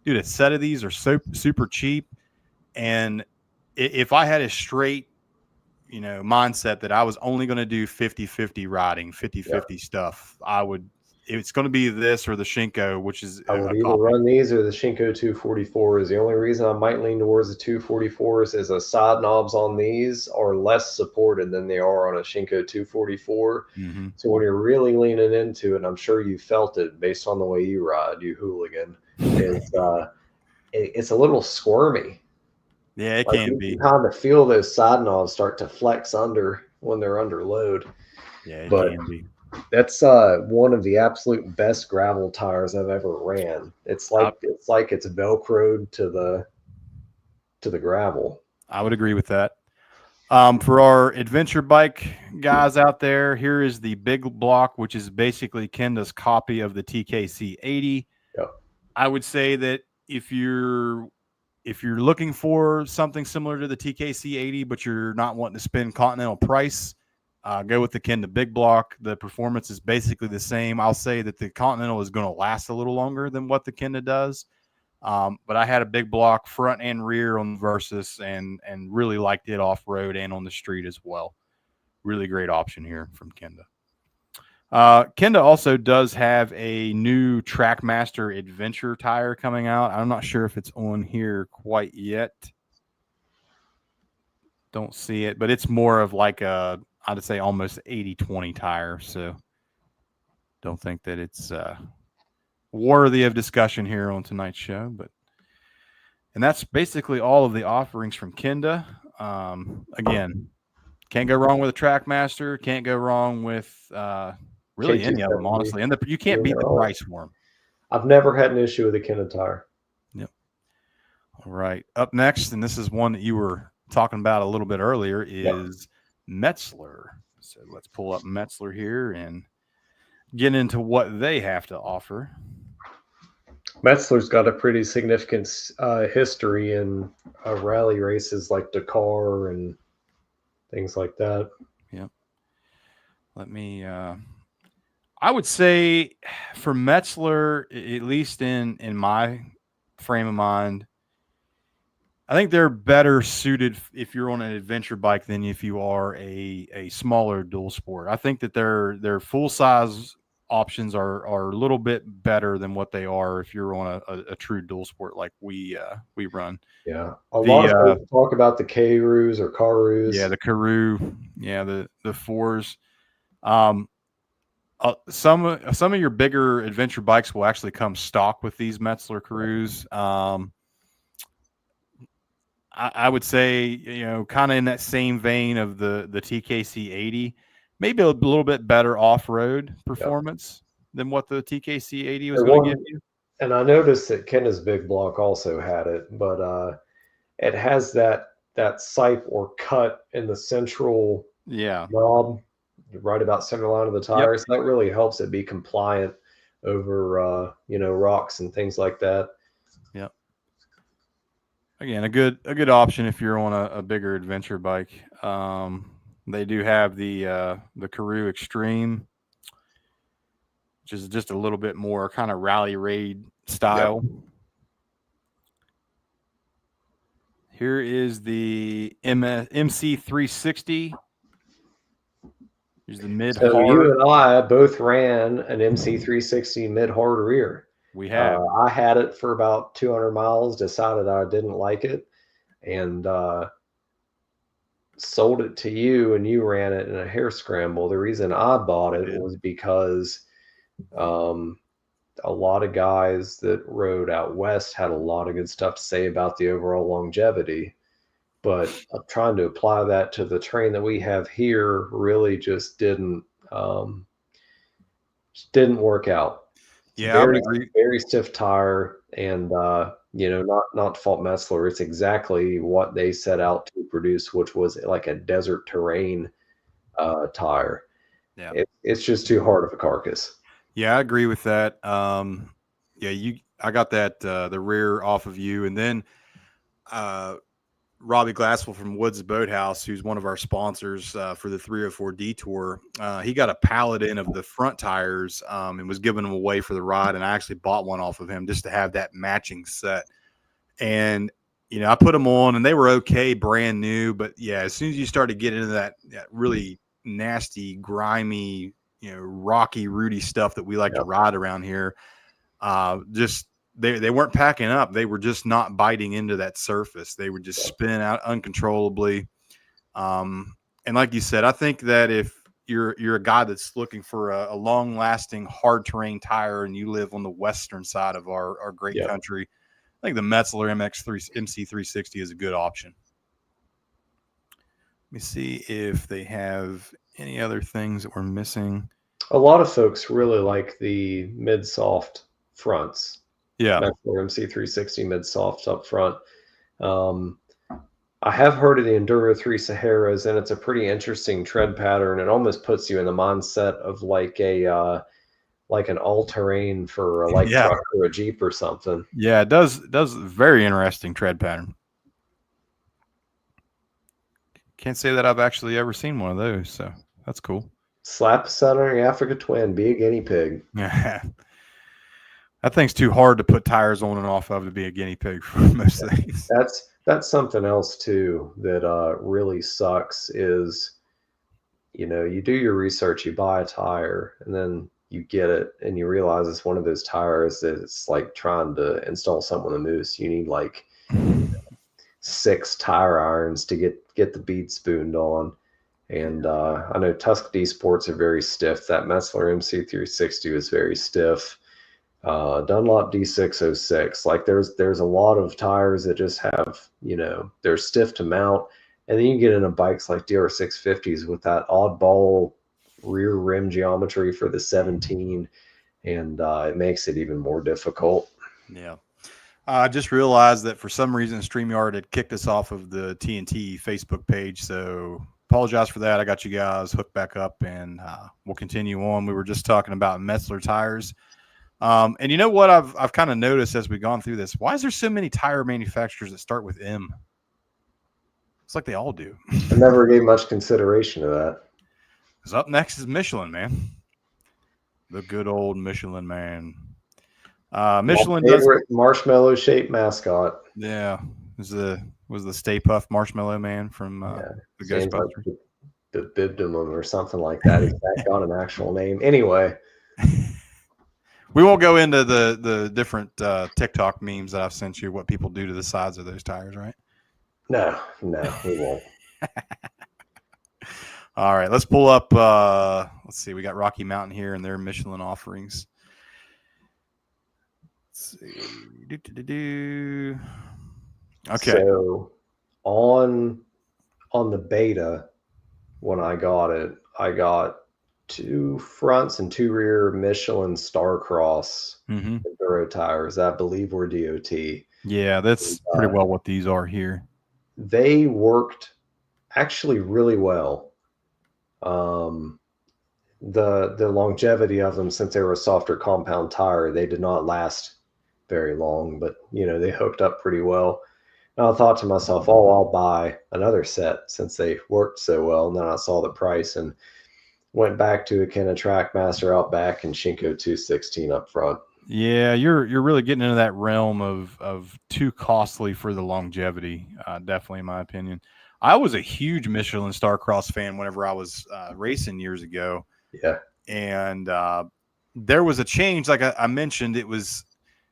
dude, a set of these are so super cheap. And if I had a straight, mindset that I was only going to do 50/50 riding, 50/50 stuff, it's going to be this or the Shinko, which is I would either run these or the Shinko 244s. The only reason I might lean towards the 244s is the side knobs on these are less supported than they are on a Shinko 244. Mm-hmm. So when you're really leaning into it, and I'm sure you felt it based on the way you ride, you hooligan, it's a little squirmy. Yeah, it can be. You kind of feel those side knobs start to flex under when they're under load. Yeah, it can be. That's one of the absolute best gravel tires I've ever ran. It's like it's velcroed to the gravel. I would agree with that. For our adventure bike guys out there, here is the Big Block, which is basically Kenda's copy of the TKC 80. Yep. I would say that if you're looking for something similar to the TKC 80, but you're not wanting to spend Continental price, go with the Kenda Big Block. The performance is basically the same. I'll say that the Continental is going to last a little longer than what the Kenda does. But I had a Big Block front and rear on the Versus and really liked it off-road and on the street as well. Really great option here from Kenda. Kenda also does have a new Trackmaster Adventure tire coming out. I'm not sure if it's on here quite yet. Don't see it, but it's more of like a I'd say almost 80-20 tire. So don't think that it's worthy of discussion here on tonight's show. And that's basically all of the offerings from Kenda. Again, can't go wrong with a Trackmaster. Can't go wrong with really any of them, honestly. And you can't beat the price for them. I've never had an issue with a Kenda tire. Yep. All right. Up next, and this is one that you were talking about a little bit earlier, is Metzler. So let's pull up Metzler here and get into what they have to offer. Metzler's got a pretty significant history in rally races like Dakar and things like that. Yep. Let me I would say for Metzler, at least in my frame of mind, I think they're better suited if you're on an adventure bike than if you are a smaller dual sport. I think that their full size options are a little bit better than what they are if you're on a true dual sport like we run. Yeah, a lot of people talk about the Karoos or Karus. Yeah, the Karoo. Yeah, the fours. Some of your bigger adventure bikes will actually come stock with these Metzler Karoos. I would say, kind of in that same vein of the TKC 80, maybe a little bit better off-road performance than what the TKC 80 was going to give you. And I noticed that Kenna's Big Block also had it, but it has that sipe or cut in the central knob, right about center line of the tire. So that really helps it be compliant over rocks and things like that. Yep. Again, a good option if you're on a bigger adventure bike. They do have the Karoo Extreme, which is just a little bit more kind of rally raid style. Yep. Here is the MC360. Here's the mid-hard. So you and I both ran an MC360 mid-hard rear. We have. I had it for about 200 miles, decided I didn't like it, and sold it to you, and you ran it in a hair scramble. The reason I bought it was because a lot of guys that rode out west had a lot of good stuff to say about the overall longevity. But trying to apply that to the terrain that we have here really just didn't work out. Yeah, very stiff tire, and not to fault Metzler. It's exactly what they set out to produce, which was like a desert terrain tire. Yeah, it's just too hard of a carcass. Yeah, I agree with that. I got that the rear off of you, and then Robbie Glasswell from Woods Boathouse, who's one of our sponsors for the 304 Detour, he got a pallet in of the front tires and was giving them away for the ride. And I actually bought one off of him just to have that matching set. And, I put them on and they were okay, brand new. But, as soon as you start to get into that really nasty, grimy, rocky, rooty stuff that we like to ride around here, They weren't packing up. They were just not biting into that surface. They would just spin out uncontrollably. And like you said, I think that if you're a guy that's looking for a long-lasting, hard-terrain tire and you live on the western side of our great country, I think the Metzler MC360 is a good option. Let me see if they have any other things that we're missing. A lot of folks really like the mid-soft fronts. Yeah, Metzler MC360 mid-soft up front. I have heard of the Enduro 3 Saharas, and it's a pretty interesting tread pattern. It almost puts you in the mindset of like an all-terrain for a light truck or a Jeep or something. Yeah, it does very interesting tread pattern. Can't say that I've actually ever seen one of those, so that's cool. Slap a Southern Africa Twin, be a guinea pig. Yeah. That thing's too hard to put tires on and off of to be a guinea pig for most things. That's something else too that really sucks is, you do your research, you buy a tire, and then you get it and you realize it's one of those tires that it's like trying to install something with a moose. You need like 6 tire irons to get the bead spooned on. And I know Tuscany Sports are very stiff. That Metzler MC360 was very stiff. Dunlop D606. Like there's a lot of tires that just have, they're stiff to mount. And then you get into bikes like DR650s with that oddball rear rim geometry for the 17, and it makes it even more difficult. Yeah. I just realized that for some reason StreamYard had kicked us off of the TNT Facebook page, so apologize for that. I got you guys hooked back up, and we'll continue on. We were just talking about Metzler tires. And you know what I've kind of noticed as we've gone through this? Why is there so many tire manufacturers that start with M? It's like they all do. I never gave much consideration to that. Because up next is Michelin, man. The good old Michelin, man. Michelin does marshmallow shaped mascot. Yeah, was the Stay Puft Marshmallow Man from the Ghostbusters. Like the Bibdom or something like that. He's got an actual name. Anyway, we won't go into the different TikTok memes that I've sent you. What people do to the sides of those tires, right? No, we won't. All right, let's pull up. Let's see. We got Rocky Mountain here and their Michelin offerings. Let's see. Okay. So on the beta, when I got it, I got 2 fronts and 2 rear Michelin Starcross Enduro tires that I believe were DOT. Yeah, that's pretty well what these are here. They worked actually really well. The longevity of them, since they were a softer compound tire, they did not last very long, but they hooked up pretty well. And I thought to myself, I'll buy another set since they worked so well. And then I saw the price and went back to a Kenna Trackmaster out back and Shinko 216 up front. Yeah, you're really getting into that realm of too costly for the longevity, definitely in my opinion. I was a huge Michelin Starcross fan whenever I was racing years ago. Yeah. And there was a change, like I mentioned, it was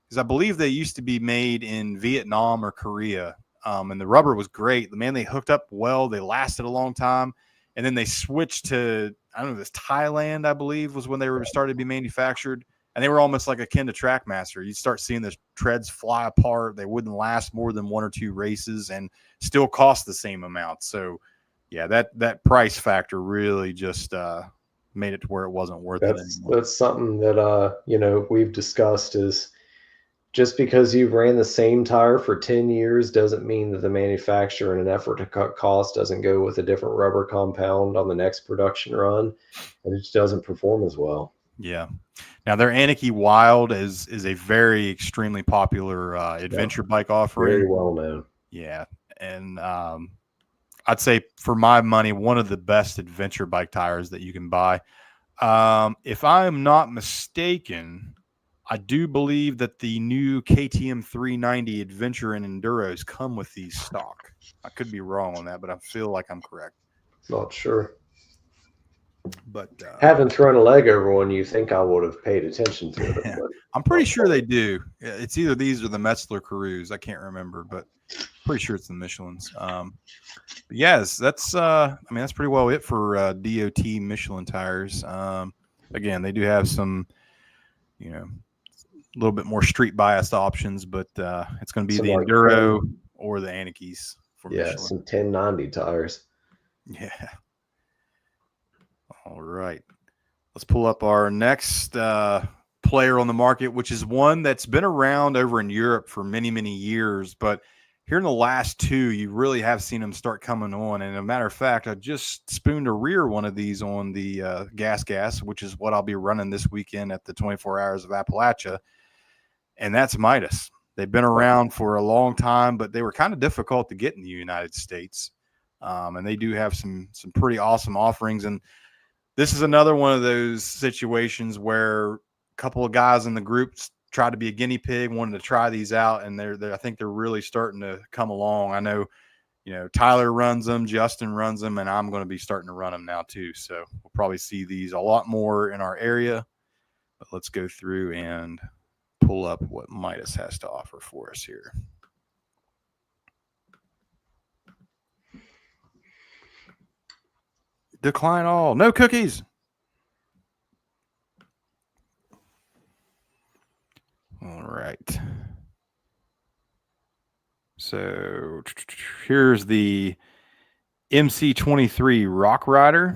because I believe they used to be made in Vietnam or Korea, and the rubber was great. Man, they hooked up well. They lasted a long time. And then they switched to, I don't know, this Thailand, I believe, was when they were started to be manufactured. And they were almost like akin to Trackmaster. You'd start seeing the treads fly apart. They wouldn't last more than 1 or 2 races and still cost the same amount. So, yeah, that price factor really just made it to where it wasn't worth it anymore. That's something that, we've discussed is just because you've ran the same tire for 10 years doesn't mean that the manufacturer, in an effort to cut costs, doesn't go with a different rubber compound on the next production run, and it just doesn't perform as well. Yeah. Now their Anarchy Wild is a very extremely popular adventure bike offering. Very well known. Yeah. And I'd say for my money, one of the best adventure bike tires that you can buy. If I am not mistaken, I do believe that the new KTM 390 Adventure and Enduros come with these stock. I could be wrong on that, but I feel like I'm correct. Not sure. But having thrown a leg over one, you think I would have paid attention to it. But I'm pretty sure they do. It's either these or the Metzler Carews. I can't remember, but pretty sure it's the Michelins. But yes, that's that's pretty well it for DOT Michelin tires. Again, they do have some, a little bit more street biased options, but it's going to be the Enduro or the Anarchies for Michelin. Some 1090 tires. Yeah. All right. Let's pull up our next player on the market, which is one that's been around over in Europe for many, many years. But here in the last 2, you really have seen them start coming on. And as a matter of fact, I just spooned a rear one of these on the Gas, which is what I'll be running this weekend at the 24 Hours of Appalachia. And that's Midas. They've been around for a long time, but they were kind of difficult to get in the United States. And they do have some pretty awesome offerings. And this is another one of those situations where a couple of guys in the group tried to be a guinea pig, wanted to try these out, and I think they're really starting to come along. I know, Tyler runs them, Justin runs them, and I'm going to be starting to run them now too. So we'll probably see these a lot more in our area. But let's go through and pull up what Midas has to offer for us here. Decline all. No cookies. All right. So here's the MC23 Rock Rider,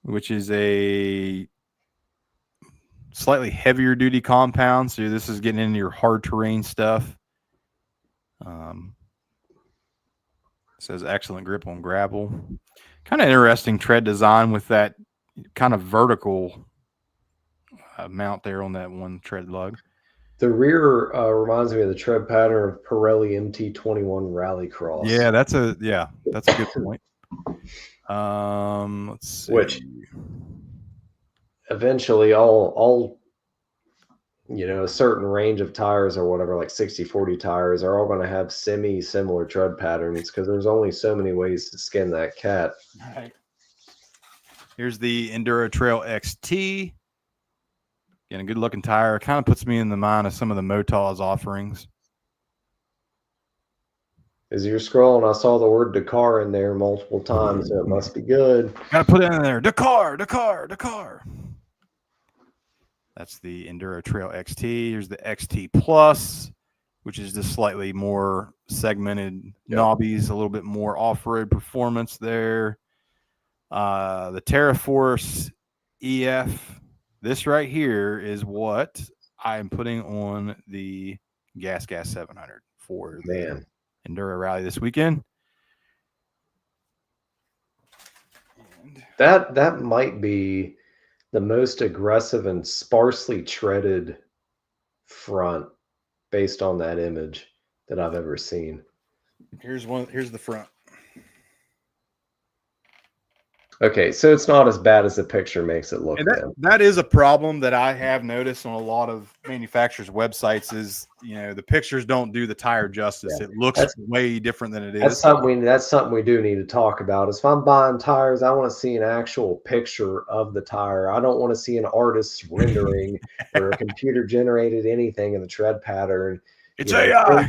which is a slightly heavier duty compound. So this is getting into your hard terrain stuff. Says excellent grip on gravel. Kind of interesting tread design with that kind of vertical mount there on that one tread lug. The rear reminds me of the tread pattern of Pirelli MT21 Rallycross. Yeah, that's a good point. Let's see. Which eventually all a certain range of tires or whatever, like 60/40 tires, are all going to have similar tread patterns because there's only so many ways to skin that cat. Right. Here's the Enduro Trail XT. Again, a good looking tire. Kind of puts me in the mind of some of the Motaz offerings. As you're scrolling, I saw the word Dakar in there multiple times, so it must be good. Gotta put it in there. Dakar, Dakar, Dakar. That's the Enduro Trail XT. Here's the XT Plus, which is just slightly more segmented knobbies, a little bit more off-road performance there. The TerraForce EF. This right here is what I'm putting on the Gas 700 for the Enduro Rally this weekend. That might be the most aggressive and sparsely treaded front based on that image that I've ever seen. Here's the front. Okay, so it's not as bad as the picture makes it look. That is a problem that I have noticed on a lot of manufacturers' websites is, the pictures don't do the tire justice. Yeah. It looks way different than it is. That's something we do need to talk about. Is if I'm buying tires, I want to see an actual picture of the tire. I don't want to see an artist's rendering or a computer generated anything in the tread pattern. It's AI.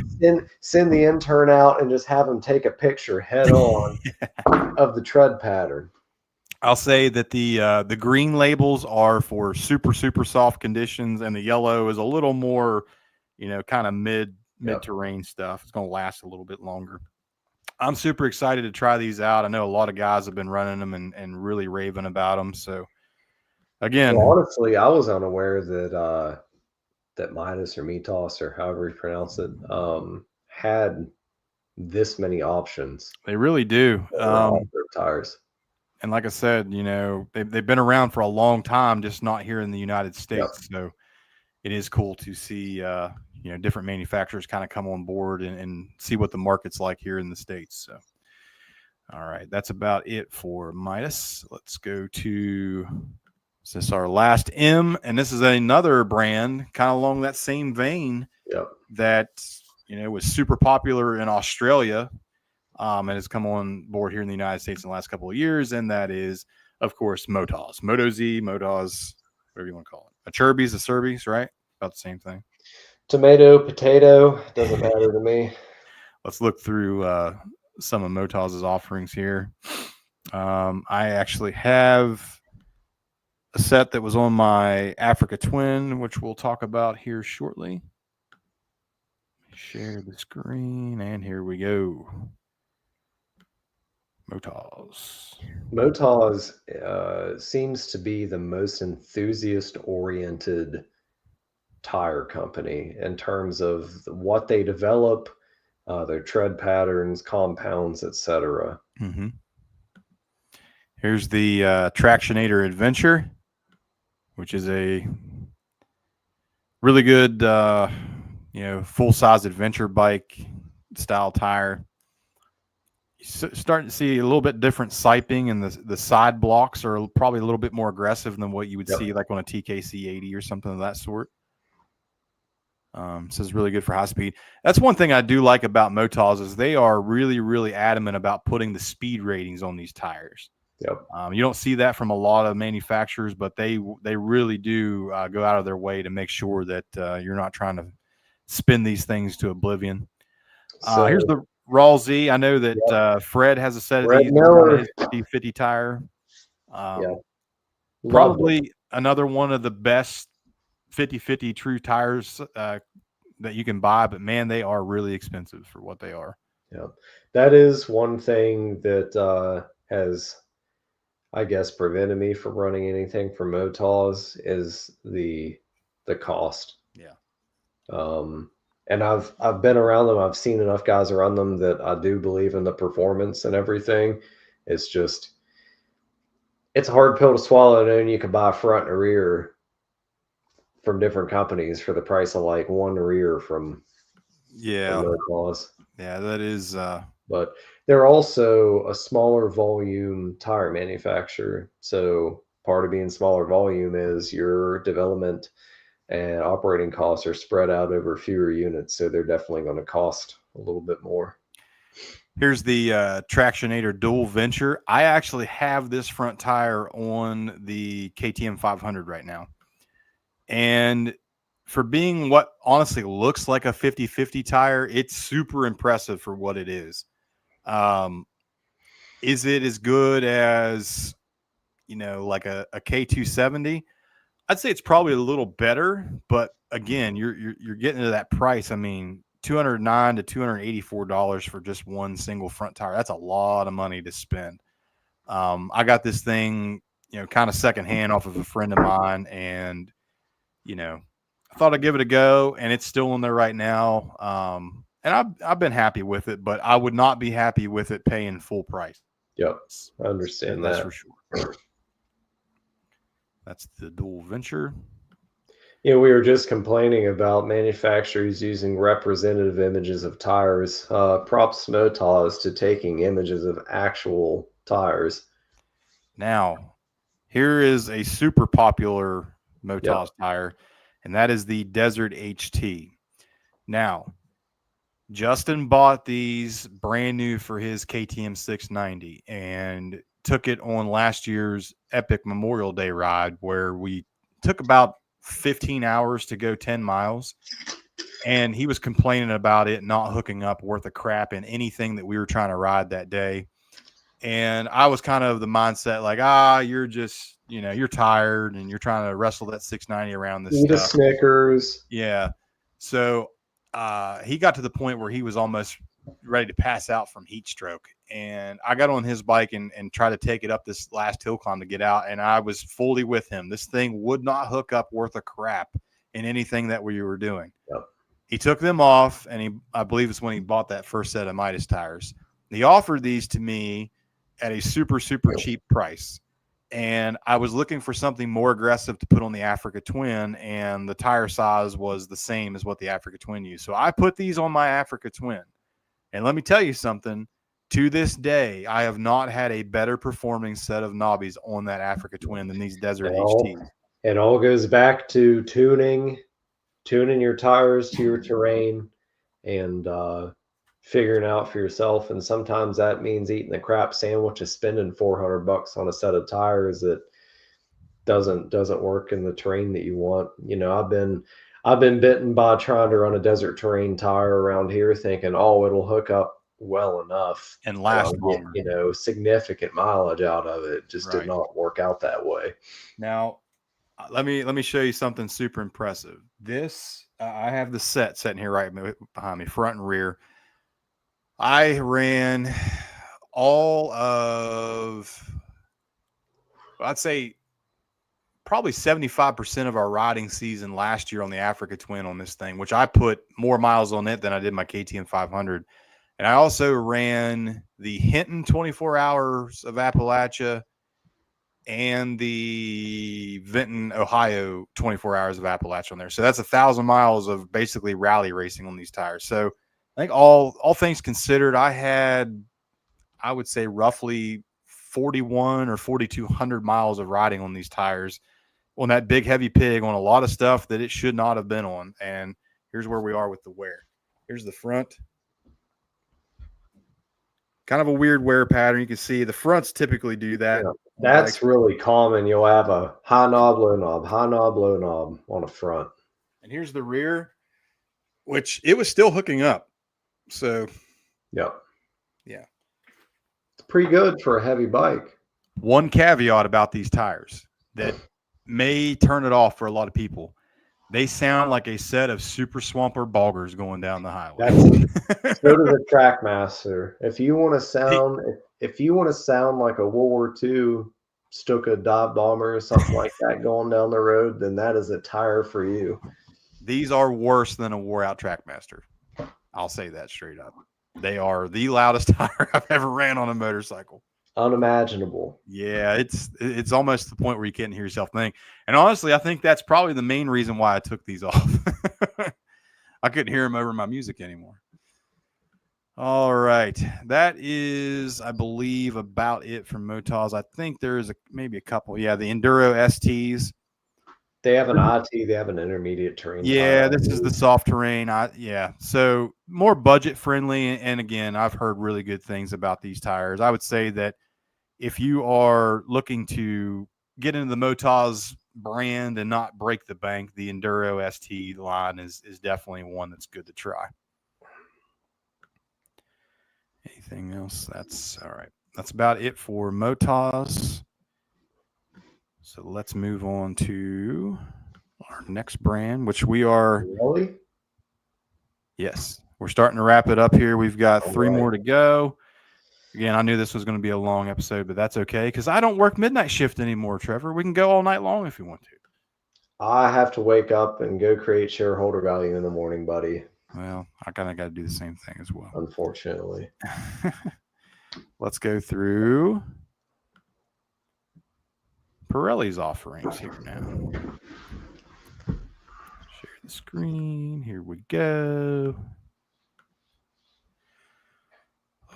Send the intern out and just have him take a picture head on of the tread pattern. I'll say that the green labels are for super, super soft conditions, and the yellow is a little more, kind of mid-terrain stuff. It's going to last a little bit longer. I'm super excited to try these out. I know a lot of guys have been running them and really raving about them. So, again. Well, honestly, I was unaware that Midas or Mitos or however you pronounce it had this many options. They really do. Tires. And like I said, they've been around for a long time, just not here in the United States. So it is cool to see, different manufacturers kind of come on board and see what the market's like here in the States. So, all right, that's about it for Midas. Let's go to this is our last M, and this is another brand kind of along that same vein that, was super popular in Australia. And has come on board here in the United States in the last couple of years, and that is, of course, Motaz. Moto-Z, Motaz, whatever you want to call it. Acerbis, Acerbis, right? About the same thing. Tomato, potato, doesn't matter to me. Let's look through some of Motaz's offerings here. I actually have a set that was on my Africa Twin, which we'll talk about here shortly. Share the screen, and here we go. Motaz seems to be the most enthusiast-oriented tire company in terms of what they develop, their tread patterns, compounds, etc. Mm-hmm. Here's the Tractionator Adventure, which is a really good, full-size adventure bike style tire. Starting to see a little bit different siping, and the side blocks are probably a little bit more aggressive than what you would see like on a TKC 80 or something of that sort. So it's really good for high speed. That's one thing I do like about Motaz is they are really, really adamant about putting the speed ratings on these tires. Yep. You don't see that from a lot of manufacturers, but they really do go out of their way to make sure that you're not trying to spin these things to oblivion. So, Here's the Raw Z. I know that Fred has a set of Red these Miller. on his 50/50 tire. Yeah. Probably another one of the best 50/50 true tires that you can buy, but man, they are really expensive for what they are. Yeah, that is one thing that has, I guess, prevented me from running anything from Motaws is the cost. Yeah. And I've been around them. I've seen enough guys run them that I do believe in the performance and everything. It's just, it's a hard pill to swallow, knowing you can buy a front and a rear from different companies for the price of like one rear from Motaws. Yeah, that is. But they're also a smaller volume tire manufacturer. So part of being smaller volume is your development and operating costs are spread out over fewer units. So they're definitely going to cost a little bit more. Here's the Tractionator Dual Venture. I actually have this front tire on the KTM 500 right now. And for being what honestly looks like a 50/50 tire, it's super impressive for what it is. Is it as good as, like a K270? I'd say it's probably a little better, but again, you're getting to that price. I mean, $209 to $284 for just one single front tire. That's a lot of money to spend. I got this thing, kind of secondhand off of a friend of mine, and I thought I'd give it a go, and it's still in there right now. And I've been happy with it, but I would not be happy with it paying full price. Yep, I understand That's that for sure. That's the Dual Venture. We were just complaining about manufacturers using representative images of tires. Props Motaws to taking images of actual tires. Now, here is a super popular Motaws tire, and that is the Desert HT. Now, Justin bought these brand new for his KTM 690 and took it on last year's epic Memorial Day ride, where we took about 15 hours to go 10 miles. And he was complaining about it not hooking up worth a crap in anything that we were trying to ride that day. And I was kind of the mindset like, you're just, you're tired and you're trying to wrestle that 690 around this Eat stuff. a Snickers. Yeah. So he got to the point where he was almost ready to pass out from heat stroke. And I got on his bike and tried to take it up this last hill climb to get out. And I was fully with him. This thing would not hook up worth a crap in anything that we were doing. Yep. He took them off, and I believe it's when he bought that first set of Midas tires. He offered these to me at a super, super cheap price. And I was looking for something more aggressive to put on the Africa Twin, and the tire size was the same as what the Africa Twin used. So I put these on my Africa Twin. And let me tell you something. To this day, I have not had a better performing set of knobbies on that Africa Twin than these Desert HTs. It all goes back to tuning your tires to your terrain and figuring out for yourself. And sometimes that means eating the crap sandwich of spending $400 on a set of tires that doesn't work in the terrain that you want. I've been bitten by trying to run a desert terrain tire around here, thinking, it'll hook up well enough and last longer. Significant mileage out of it. Just did not work out that way. Now, let me show you something super impressive. This I have the set sitting here right behind me, front and rear. I ran all of, I'd say, probably 75% of our riding season last year on the Africa Twin on this thing, which I put more miles on it than I did my KTM 500. And I also ran the Hinton 24 Hours of Appalachia and the Vinton, Ohio 24 Hours of Appalachia on there. So that's 1,000 miles of basically rally racing on these tires. So I think all things considered, I would say roughly 41 or 4,200 miles of riding on these tires on that big heavy pig on a lot of stuff that it should not have been on. And here's where we are with the wear. Here's the front. Kind of a weird wear pattern. You can see the fronts typically do that. Yeah, that's really common. You'll have a high knob, low knob, high knob, low knob on a front. And here's the rear, which it was still hooking up. So Yep. Yeah. It's pretty good for a heavy bike. One caveat about these tires that may turn it off for a lot of people. They sound like a set of super swamper boggers going down the highway. So does a Trackmaster. If you want to sound, if you want to sound like a World War II Stuka dive bomber or something like that going down the road, then that is a tire for you. These are worse than a wore out Trackmaster. I'll say that straight up. They are the loudest tire I've ever ran on a motorcycle. Unimaginable. Yeah, it's almost the point where you can't hear yourself think. And honestly, I think that's probably the main reason why I took these off. I couldn't hear them over my music anymore. All right. That is, I believe, about it from Motaz. I think there's maybe a couple. Yeah, the Enduro STs. They have an IT, they have an intermediate terrain. Yeah, tire. this is the soft terrain. Yeah. So more budget friendly. And again, I've heard really good things about these tires. I would say that if you are looking to get into the Motaz brand and not break the bank, the Enduro ST line is definitely one that's good to try. Anything else? That's all right. That's about it for Motaz. So let's move on to our next brand, which we are. Really? Yes, we're starting to wrap it up here. We've got three right. more to go. Again, I knew this was going to be a long episode, but that's okay because I don't work midnight shift anymore, Trevor. We can go all night long if you want to. I have to wake up and go create shareholder value in the morning, buddy. Well, I kind of got to do the same thing as well. Unfortunately. Let's go through Pirelli's offerings here now. Share the screen. Here we go.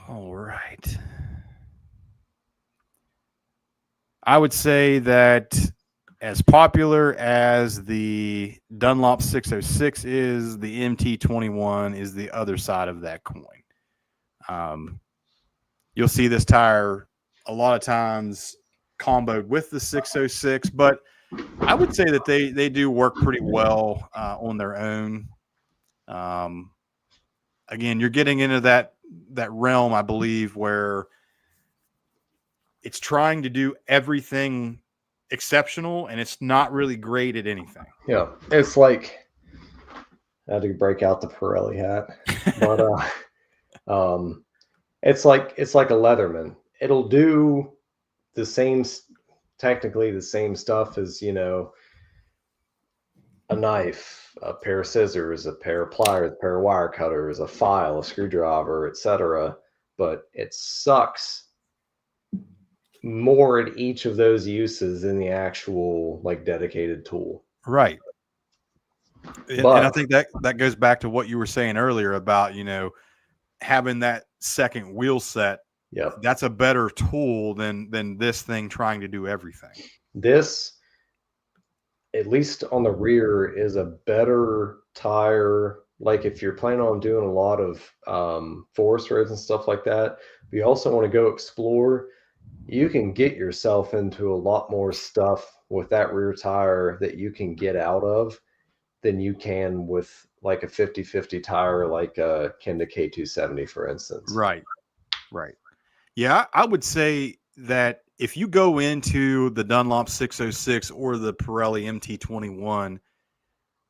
All right. I would say that as popular as the Dunlop 606 is, the MT21 is the other side of that coin. You'll see this tire a lot of times comboed with the 606, but I would say that they do work pretty well on their own. Again, you're getting into that realm, I believe, where it's trying to do everything exceptional and it's not really great at anything. Yeah, it's like I had to break out the Pirelli hat, but it's like a Leatherman. It'll do the same, technically the same stuff as, you know, a knife, a pair of scissors, a pair of pliers, a pair of wire cutters, a file, a screwdriver, etc. But it sucks more at each of those uses than the actual like dedicated tool. Right. And I think that goes back to what you were saying earlier about, you know, having that second wheel set. Yeah, that's a better tool than this thing trying to do everything. This, at least on the rear, is a better tire. Like if you're planning on doing a lot of forest roads and stuff like that, but you also want to go explore, you can get yourself into a lot more stuff with that rear tire that you can get out of than you can with like a 50/50 tire like a Kenda K270, for instance. Right. Yeah, I would say that if you go into the Dunlop 606 or the Pirelli MT21,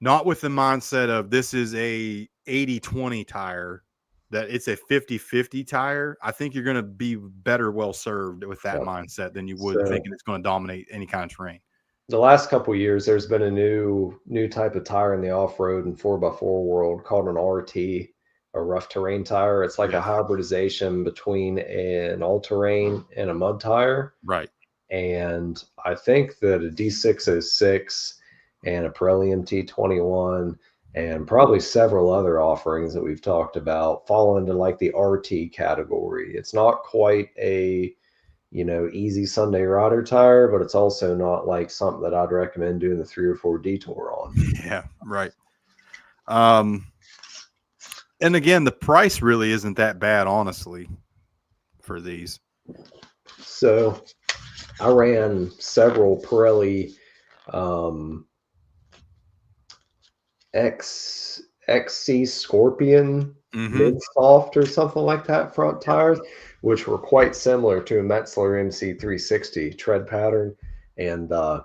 not with the mindset of this is a 80/20 tire, that it's a 50/50 tire, I think you're going to be better well served with that mindset than you would thinking it's going to dominate any kind of terrain. The last couple of years, there's been a new type of tire in the off-road and 4x4 world called an RT, a rough terrain tire. It's like a hybridization between an all-terrain and a mud tire. Right. And I think that a D606 and a Pirelli MT21 and probably several other offerings that we've talked about fall into like the RT category. It's not quite a, you know, easy Sunday rider tire, but it's also not like something that I'd recommend doing the 3 or 4 detour on. Yeah, right. And again, the price really isn't that bad, honestly, for these. So I ran several Pirelli XC Scorpion mid-soft or something like that front tires, which were quite similar to a Metzler MC360 tread pattern. And I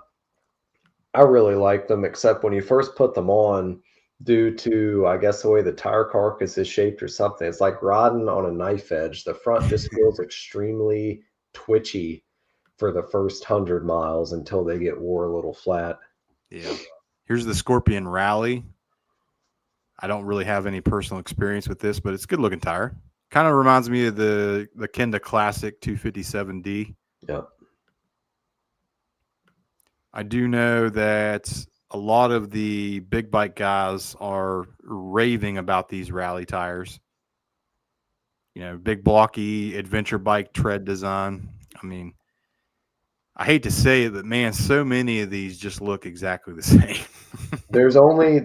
really like them, except when you first put them on, due to, I guess, the way the tire carcass is shaped or something. It's like riding on a knife edge. The front just feels extremely twitchy for the first 100 miles until they get wore a little flat. Yeah. Here's the Scorpion Rally. I don't really have any personal experience with this, but it's a good looking tire. Kind of reminds me of the Kenda Classic 257D. Yep. I do know that a lot of the big bike guys are raving about these rally tires. You know, big blocky adventure bike tread design. I mean, I hate to say it, but man, so many of these just look exactly the same. There's only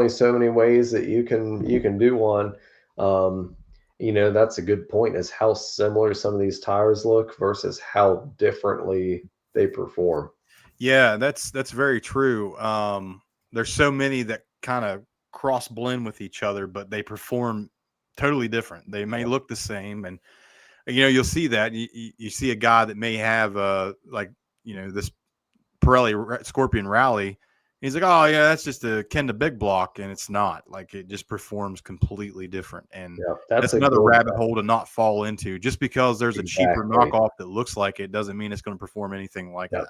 so many ways that you can do one. That's a good point, is how similar some of these tires look versus how differently they perform. Yeah, that's very true. There's so many that kind of cross blend with each other, but they perform totally different. They may look the same, and you'll see that you see a guy that may have this Pirelli Scorpion Rally. He's like, oh yeah, that's just a Kenda big block, and it's not. Like, it just performs completely different, and that's another rabbit hole to not fall into. Just because there's a cheaper knockoff that looks like it doesn't mean it's going to perform anything like that.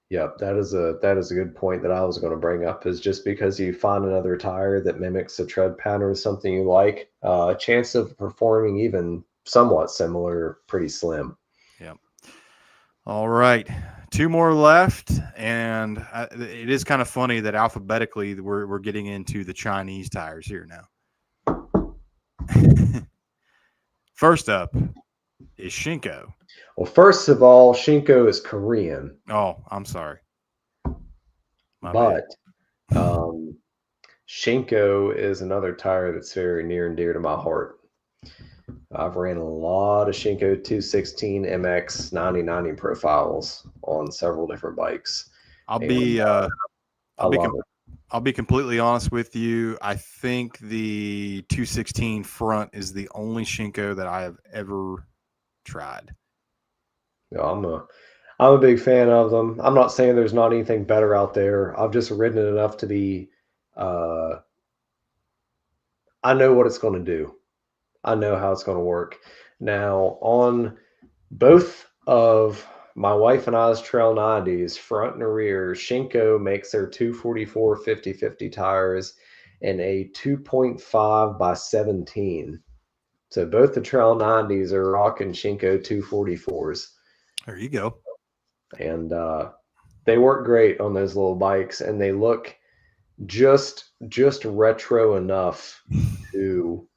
Yep, that is a good point that I was going to bring up, is just because you find another tire that mimics a tread pattern or something you like, chance of performing even somewhat similar, pretty slim. Yep. All right. 2 more left, and it is kind of funny that alphabetically we're getting into the Chinese tires here now. First up is Shinko. Well, first of all, Shinko is Korean. Oh, I'm sorry. But Shinko is another tire that's very near and dear to my heart. I've ran a lot of Shinko 216 MX 9090 profiles on several different bikes. I'll be completely honest with you. I think the 216 front is the only Shinko that I have ever tried. Yeah, I'm a big fan of them. I'm not saying there's not anything better out there. I've just ridden it enough to be I know what it's going to do. I know how it's going to work. Now, on both of my wife and I's Trail 90s, front and rear, Shinko makes their 244 50/50 tires in a 2.5 by 17. So both the Trail 90s are rocking Shinko 244s. There you go. And they work great on those little bikes, and they look just retro enough to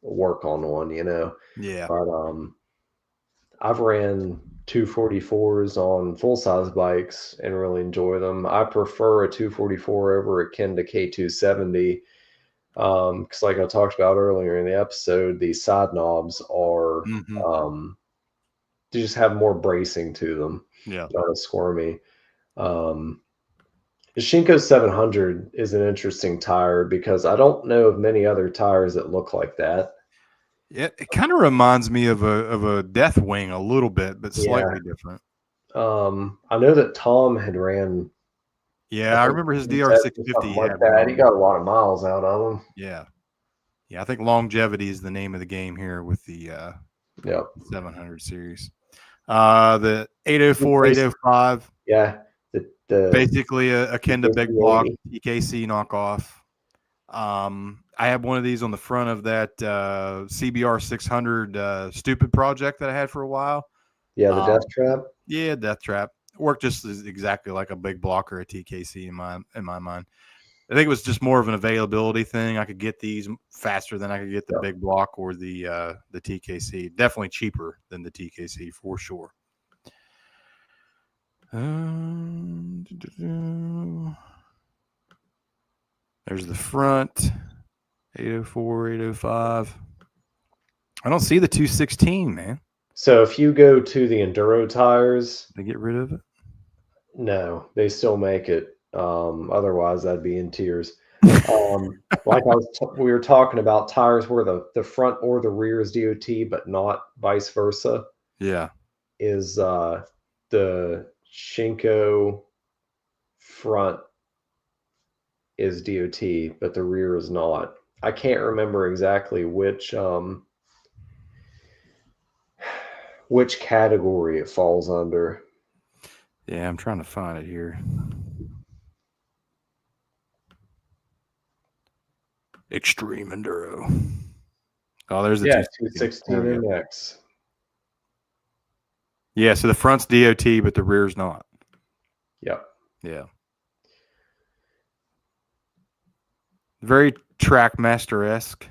work on one, Yeah. But I've ran 244s on full-size bikes and really enjoy them. I prefer a 244 over a Kenda K270 because, like I talked about earlier in the episode, these side knobs are they just have more bracing to them. Yeah. Not as squirmy. The Shinko 700 is an interesting tire because I don't know of many other tires that look like that. Yeah, it kind of reminds me of a Deathwing a little bit, but slightly different. I know that Tom had ran. Yeah, I remember his DR650. Like that. He got a lot of miles out of them. Yeah. I think longevity is the name of the game here with the 700 series. The 804, 805. Yeah. Basically a Kenda big block TKC knockoff. I have one of these on the front of that CBR 600 stupid project that I had for a while. Yeah, the Death Trap. Yeah, Death Trap worked just exactly like a big block or a TKC in my mind. I think it was just more of an availability thing. I could get these faster than I could get the big block or the TKC. Definitely cheaper than the TKC for sure. There's the front 804, 805. I don't see the 216, man. So if you go to the Enduro tires, They get rid of it? no, they still make it. Otherwise, I'd be in tears. Like we were talking about tires where the front or the rear is DOT, but not vice versa. Yeah. Is the Shinko front is DOT, but the rear is not. I can't remember exactly which category it falls under. Yeah, I'm trying to find it here. Extreme Enduro. Oh, there's the 216 MX. Yeah, so the front's DOT, but the rear's not. Yep. Yeah. Very Trackmaster-esque.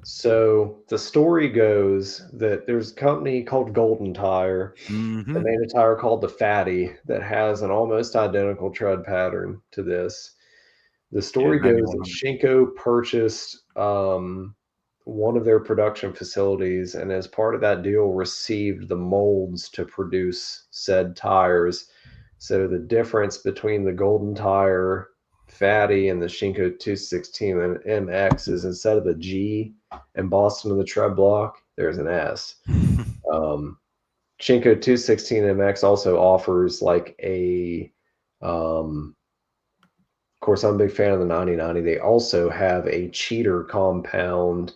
So the story goes that there's a company called Golden Tire that made a tire called the Fatty that has an almost identical tread pattern to this. The story goes that Shinko purchased one of their production facilities, and as part of that deal received the molds to produce said tires. So the difference between the Golden Tire Fatty and the Shinko 216 and MX is instead of the G embossed into the tread block, there's an S. Shinko 216 MX also offers like a of course, I'm a big fan of the 9090. They also have a cheater compound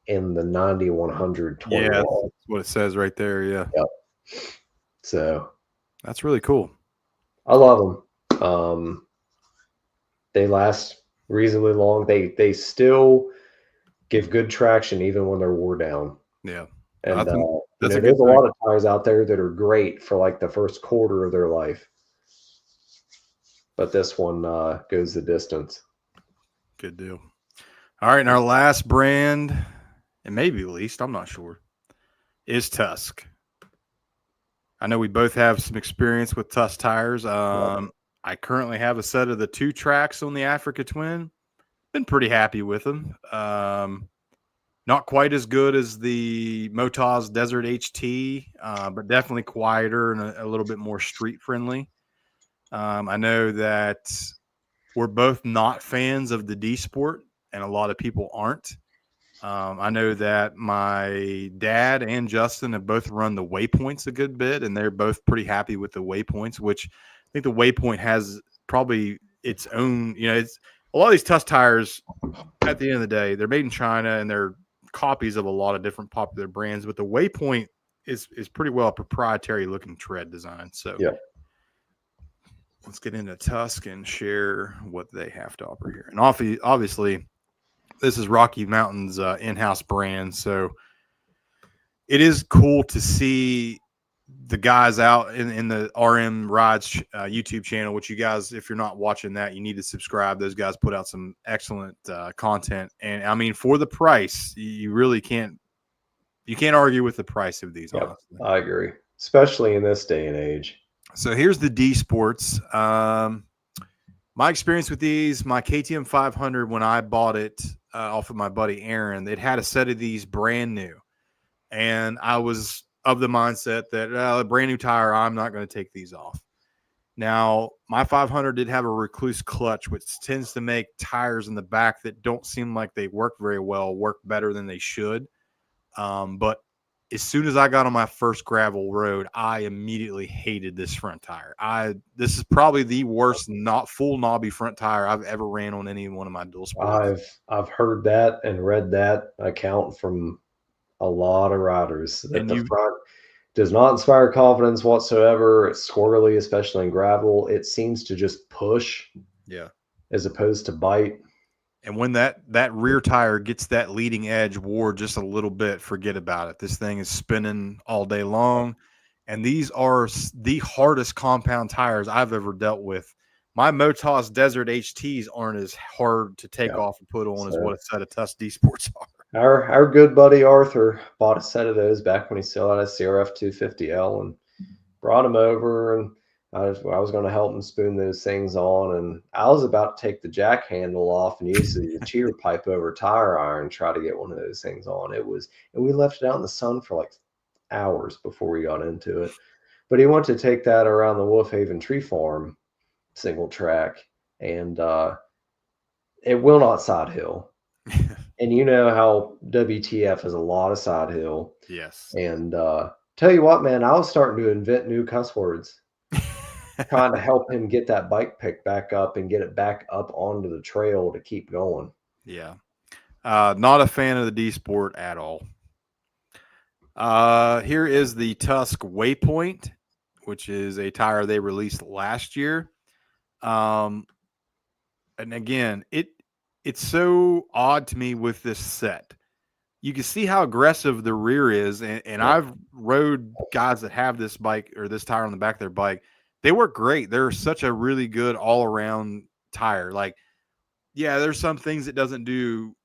in the 9100 Yeah, that's what it says right there. Yeah. Yep. So that's really cool. I love them. They last reasonably long. They still give good traction even when they're wore down. Yeah. And there's a lot of tires out there that are great for like the first quarter of their life. But this one goes the distance. Good deal. All right, and our last brand, and maybe least, I'm not sure, is Tusk. I know we both have some experience with Tusk tires. I currently have a set of the 2 tracks on the Africa Twin. Been pretty happy with them. Not quite as good as the Motaz Desert HT, but definitely quieter and a little bit more street friendly. I know that we're both not fans of the D Sport, and a lot of people aren't. I know that my dad and Justin have both run the Waypoints a good bit, and they're both pretty happy with the Waypoints, which I think the Waypoint has probably its own, it's a lot of these Tusk tires at the end of the day, they're made in China and they're copies of a lot of different popular brands, but the Waypoint is pretty well a proprietary looking tread design. So yeah. Let's get into Tusk and share what they have to offer here. And obviously, this is Rocky Mountain's in-house brand, so it is cool to see the guys out in the RM Rides YouTube channel, which you guys, if you're not watching that, you need to subscribe. Those guys put out some excellent content. And, I mean, for the price, you really can't argue with the price of these, honestly. I agree, especially in this day and age. So here's the D Sports. My experience with these, my KTM 500, when I bought it off of my buddy Aaron, it had a set of these brand new. And I was of the mindset that a brand new tire, I'm not going to take these off. Now, my 500 did have a recluse clutch, which tends to make tires in the back that don't seem like they work very well work better than they should. But as soon as I got on my first gravel road, I immediately hated this front tire. This is probably the worst full knobby front tire I've ever ran on any one of my dual sports. I've heard that and read that account from a lot of riders that the front does not inspire confidence whatsoever. It's squirrely, especially in gravel. It seems to just push, as opposed to bite. And when that rear tire gets that leading edge wore just a little bit, forget about it. This thing is spinning all day long. And these are the hardest compound tires I've ever dealt with. My Motaz Desert HTs aren't as hard to take off and put on as what a set of Tusk D Sports are. Our good buddy Arthur bought a set of those back when he still had a CRF 250L and brought them over, and I was going to help him spoon those things on, and I was about to take the jack handle off and use the cheater pipe over tire iron and try to get one of those things on. And we left it out in the sun for like hours before we got into it. But he wanted to take that around the Wolf Haven Tree Farm single track, and it will not side hill. And you know how WTF is a lot of side hill. Yes. And tell you what, man, I was starting to invent new cuss words, trying to help him get that bike pick back up and get it back up onto the trail to keep going. Yeah. Not a fan of the D Sport at all. Here is the Tusk Waypoint, which is a tire they released last year. And again, it's so odd to me with this set. You can see how aggressive the rear is, and I've rode guys that have this bike or this tire on the back of their bike. They work great. They're such a really good all-around tire. Like, yeah, there's some things it doesn't do,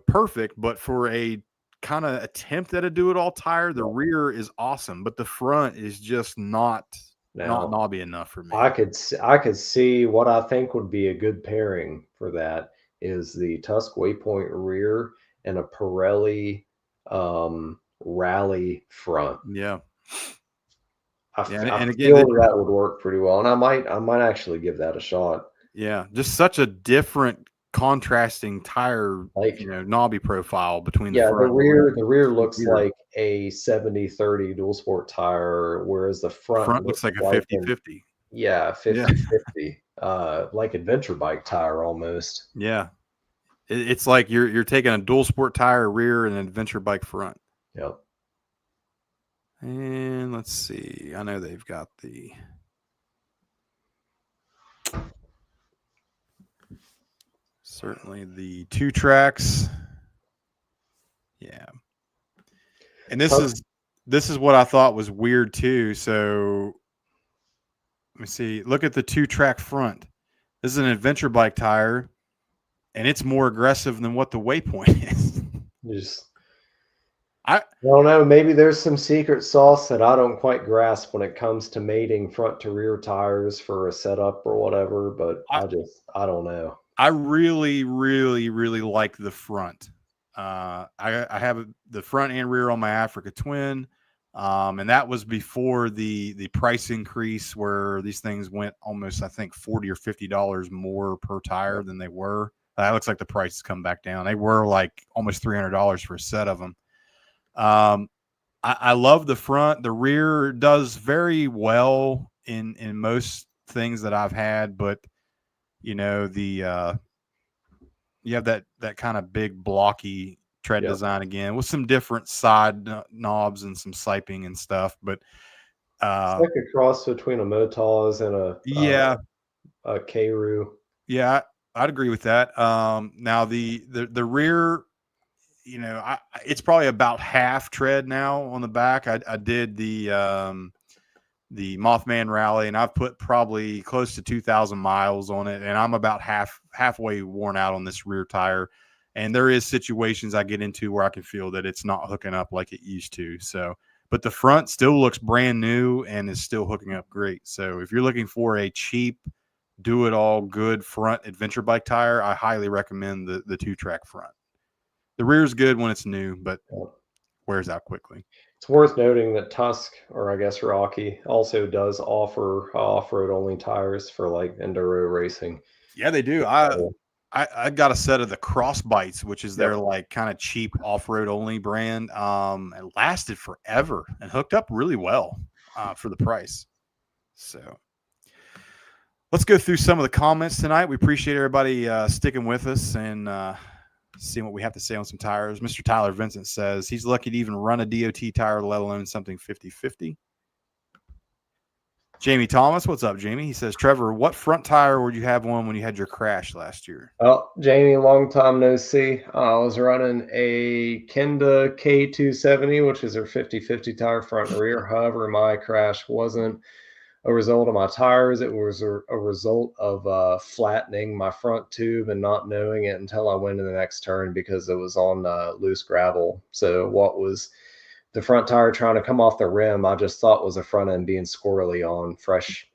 perfect, but for a kind of attempt at a do-it-all tire, the rear is awesome, but the front is just not knobby enough for me. I could see what I think would be a good pairing for that is the Tusk Waypoint rear and a Pirelli Rally front. Yeah. I feel that would work pretty well, and I might actually give that a shot. Yeah, just such a different contrasting tire, knobby profile between the front. The rear looks like a 70/30 dual sport tire, whereas the front looks like a 50/50. Yeah, 50/50. Like adventure bike tire almost. Yeah. It's like you're taking a dual sport tire rear and an adventure bike front. Yep. And let's see. I know they've got certainly the 2 tracks. Yeah. And this is what I thought was weird too. So let me see. Look at the 2-track front. This is an adventure bike tire, and it's more aggressive than what the Waypoint is. I don't know. Maybe there's some secret sauce that I don't quite grasp when it comes to mating front to rear tires for a setup or whatever, but I don't know. I really, really, really like the front. I have the front and rear on my Africa Twin, and that was before the price increase where these things went almost, I think, $40 or $50 more per tire than they were. That looks like the price has come back down. They were like almost $300 for a set of them. I love the front. The rear does very well in most things that I've had, but you have that kind of big blocky tread design again with some different side knobs and some siping and stuff. But it's like a cross between a Motaz and a K-Roo. Yeah, I'd agree with that. Now the rear, it's probably about half tread now on the back. I did the Mothman Rally, and I've put probably close to 2,000 miles on it, and I'm about halfway worn out on this rear tire. And there is situations I get into where I can feel that it's not hooking up like it used to. So, but the front still looks brand new and is still hooking up great. So if you're looking for a cheap, do-it-all good front adventure bike tire, I highly recommend the 2-track front. The rear is good when it's new, but wears out quickly. It's worth noting that Tusk, or I guess Rocky, also does offer off-road only tires for like enduro racing. Yeah, they do. I got a set of the Crossbites, which is their like kind of cheap off-road only brand. It lasted forever and hooked up really well for the price. So let's go through some of the comments tonight. We appreciate everybody sticking with us and seeing what we have to say on some tires. Mr. Tyler Vincent says he's lucky to even run a DOT tire, let alone something 50/50. Jamie Thomas, what's up, Jamie? He says, Trevor, what front tire would you have on when you had your crash last year? Well, Jamie, long time no see. I was running a Kenda K270, which is their 50/50 tire front and rear. However, my crash wasn't a result of my tires. It was a result of flattening my front tube and not knowing it until I went to the next turn because it was on loose gravel. So what was the front tire trying to come off the rim, I just thought was the front end being squirrely on fresh,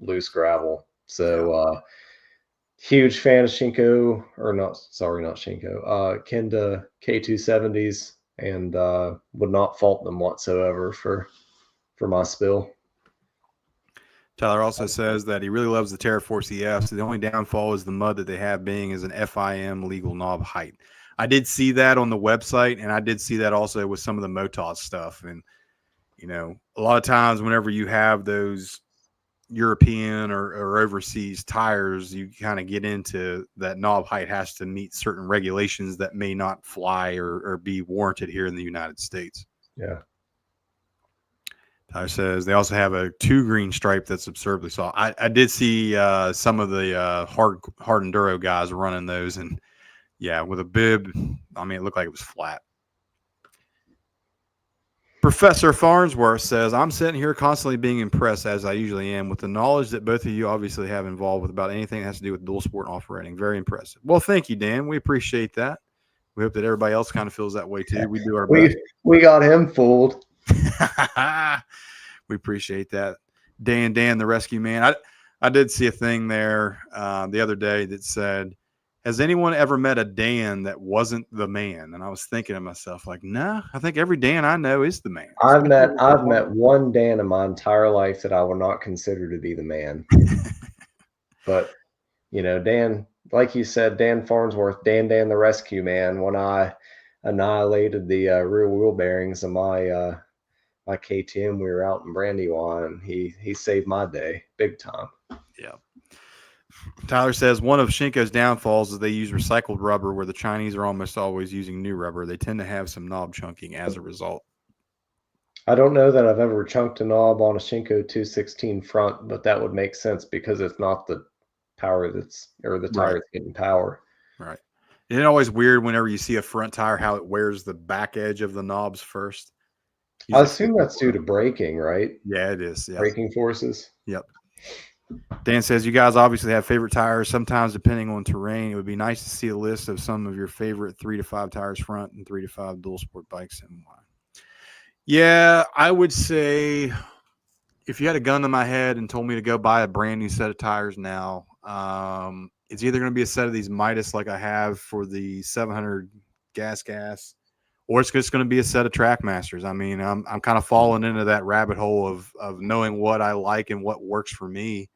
loose gravel. So huge fan of Kenda K270s, and would not fault them whatsoever for my spill. Tyler also says that he really loves the TerraForce EF. So the only downfall is the mud that they have being is an FIM legal knob height. I did see that on the website, and I did see that also with some of the Motos stuff. And, you know, a lot of times whenever you have those European or overseas tires, you kind of get into that knob height has to meet certain regulations that may not fly or be warranted here in the United States. Yeah. Tyler says they also have a 2 green stripe that's absurdly soft. I did see some of the hard enduro guys running those, and yeah, with a bib, I mean, it looked like it was flat. Professor Farnsworth says, I'm sitting here constantly being impressed, as I usually am, with the knowledge that both of you obviously have involved with about anything that has to do with dual sport and off-roading. Very impressive. Well, thank you, Dan. We appreciate that. We hope that everybody else kind of feels that way too. We do our best. We got him fooled. We appreciate that. Dan, the rescue man. I did see a thing there the other day that said, has anyone ever met a Dan that wasn't the man? And I was thinking to myself, like, nah, I think every Dan I know is the man. I've met one Dan in my entire life that I will not consider to be the man. But, you know, Dan, like you said, Dan Farnsworth, Dan the rescue man, when I annihilated the rear wheel bearings of my my KTM, we were out in Brandywine, and he saved my day big time. Yeah. Tyler says one of Shinko's downfalls is they use recycled rubber, where the Chinese are almost always using new rubber. They tend to have some knob chunking as a result. I don't know that I've ever chunked a knob on a Shinko 216 front, but that would make sense because it's not the power the tire that's getting power. Right. Isn't it always weird whenever you see a front tire how it wears the back edge of the knobs first? I assume that's due to braking, right? Yeah, it is. Yeah. Braking forces. Yep. Dan says, you guys obviously have favorite tires. Sometimes, depending on terrain, it would be nice to see a list of some of your favorite 3 to 5 tires front and 3 to 5 dual sport bikes and why. Yeah, I would say if you had a gun to my head and told me to go buy a brand new set of tires now, it's either going to be a set of these Midas like I have for the 700 gas, or it's just going to be a set of Trackmasters. I mean, I'm kind of falling into that rabbit hole of knowing what I like and what works for me.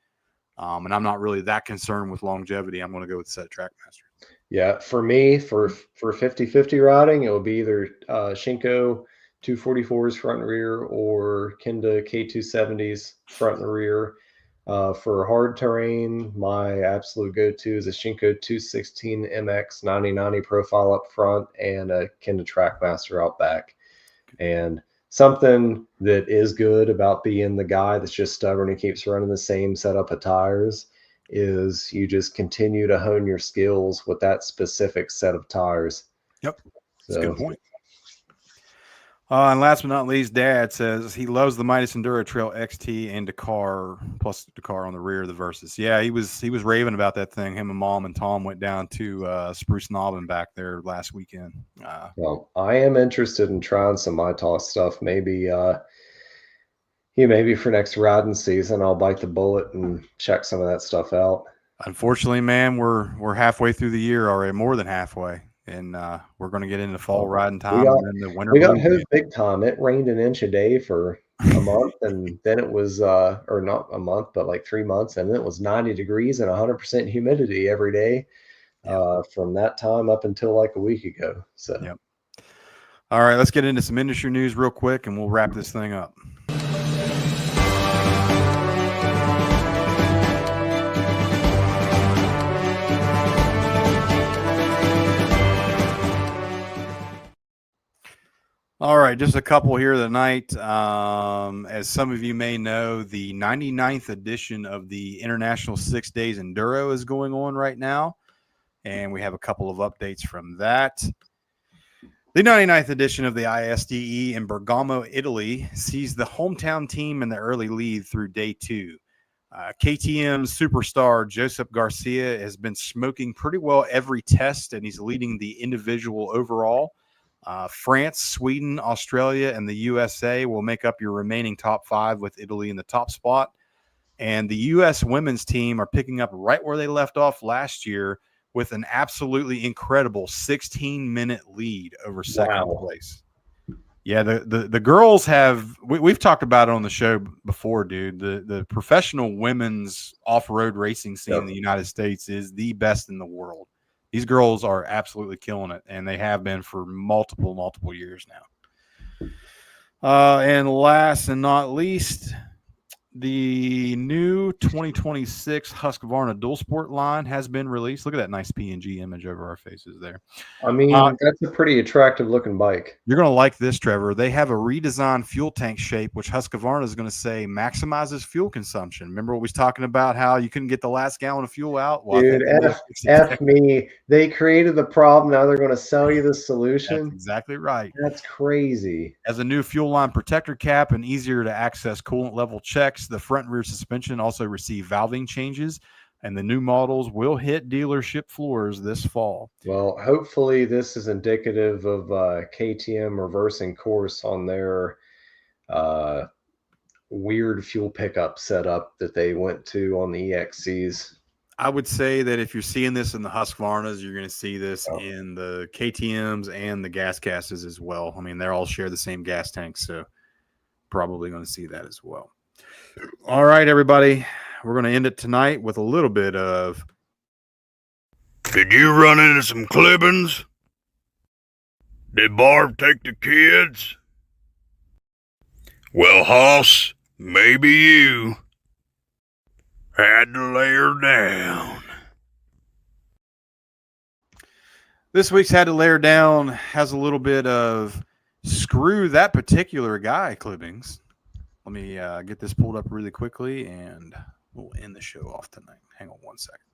And I'm not really that concerned with longevity. I'm going to go with a set of Trackmasters. Yeah, for me, for 50-50 riding, it will be either Shinko 244s front and rear or Kenda K270s front and rear. For hard terrain, my absolute go-to is a Shinko 216 MX 9090 profile up front and a Kenda Trackmaster out back. And something that is good about being the guy that's just stubborn and keeps running the same setup of tires is you just continue to hone your skills with that specific set of tires. Yep, that's a good point. And last but not least, Dad says he loves the Midas Enduro Trail XT and Dakar, plus Dakar on the rear of the Versus. Yeah, he was raving about that thing. Him and Mom and Tom went down to Spruce Knob and back there last weekend. Well, I am interested in trying some Mitas stuff. Maybe maybe for next riding season, I'll bite the bullet and check some of that stuff out. Unfortunately, man, we're halfway through the year already, more than halfway. And we're going to get into fall riding time. And then the winter. We got hosed big time. It rained an inch a day for a month, and then it was, or not a month, but like 3 months, and then it was 90 degrees and 100% humidity every day from that time up until like a week ago. So, yep. All right, let's get into some industry news real quick, and we'll wrap this thing up. All right, just a couple here tonight. As some of you may know, the 99th edition of the International 6 Days Enduro is going on right now, and we have a couple of updates from that. The 99th edition of the ISDE in Bergamo, Italy, sees the hometown team in the early lead through day 2. KTM superstar Josep Garcia has been smoking pretty well every test, and he's leading the individual overall. France, Sweden, Australia, and the USA will make up your remaining top 5 with Italy in the top spot. And the U.S. women's team are picking up right where they left off last year with an absolutely incredible 16-minute lead over second place. Yeah, the girls have we've talked about it on the show before, dude. The professional women's off-road racing scene in the United States is the best in the world. These girls are absolutely killing it, and they have been for multiple years now. And last and not least, the new 2026 Husqvarna dualsport line has been released. Look at that nice PNG image over our faces there. I mean, that's a pretty attractive looking bike. You're going to like this, Trevor. They have a redesigned fuel tank shape, which Husqvarna is going to say maximizes fuel consumption. Remember what we was talking about, how you couldn't get the last gallon of fuel out? Well, dude, F me. They created the problem. Now they're going to sell you the solution. That's exactly right. That's crazy. As a new fuel line protector cap and easier to access coolant level checks, the front and rear suspension also receive valving changes, and the new models will hit dealership floors this fall. Well, hopefully this is indicative of KTM reversing course on their weird fuel pickup setup that they went to on the EXCs. I would say that if you're seeing this in the Husqvarnas, you're going to see this in the KTMs and the gas casters as well. I mean, they all share the same gas tanks, so probably going to see that as well. All right, everybody. We're going to end it tonight with a little bit of... Did you run into some clippings? Did Barb take the kids? Well, Hoss, maybe you had to lay her down. This week's Had to Lay Her Down has a little bit of screw that particular guy clippings. Let me get this pulled up really quickly, and we'll end the show off tonight. Hang on one second.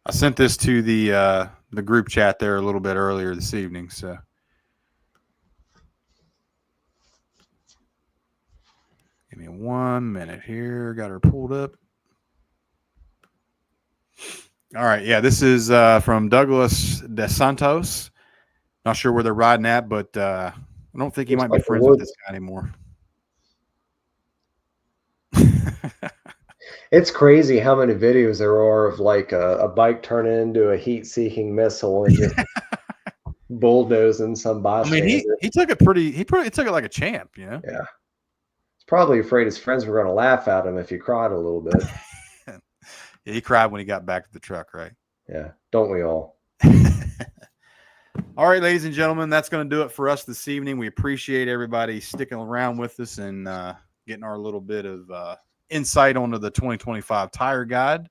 I sent this to the group chat there a little bit earlier this evening, so give me 1 minute here. Got her pulled up. All right, yeah, this is from Douglas DeSantos. Not sure where they're riding at, but I don't think he might be friends with this guy anymore. It's crazy how many videos there are of like a bike turning into a heat-seeking missile and just bulldozing some bystander. I mean, he took it he took it like a champ, you know? Yeah. He's probably afraid his friends were going to laugh at him if he cried a little bit. Yeah, he cried when he got back to the truck, right? Yeah, don't we all? All right, ladies and gentlemen, that's going to do it for us this evening. We appreciate everybody sticking around with us and getting our little bit of insight onto the 2025 tire guide.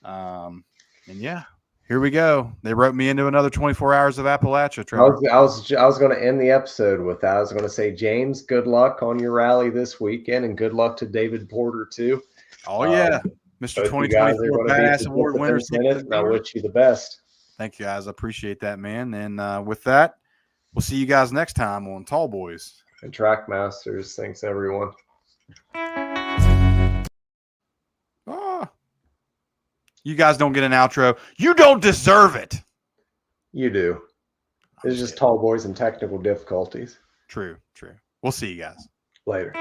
And yeah, here we go. They wrote me into another 24 hours of Appalachia, Trevor. I was going to end the episode with that. I was going to say, James, good luck on your rally this weekend, and good luck to David Porter too. Oh yeah, Mr. 2024 Badass Award winner. I wish you the best. Thank you, guys. I appreciate that, man. And with that, we'll see you guys next time on Tallboys and Trackmasters. Thanks, everyone. You guys don't get an outro. You don't deserve it. You do. It's just Tall Boys and technical difficulties. True. We'll see you guys later.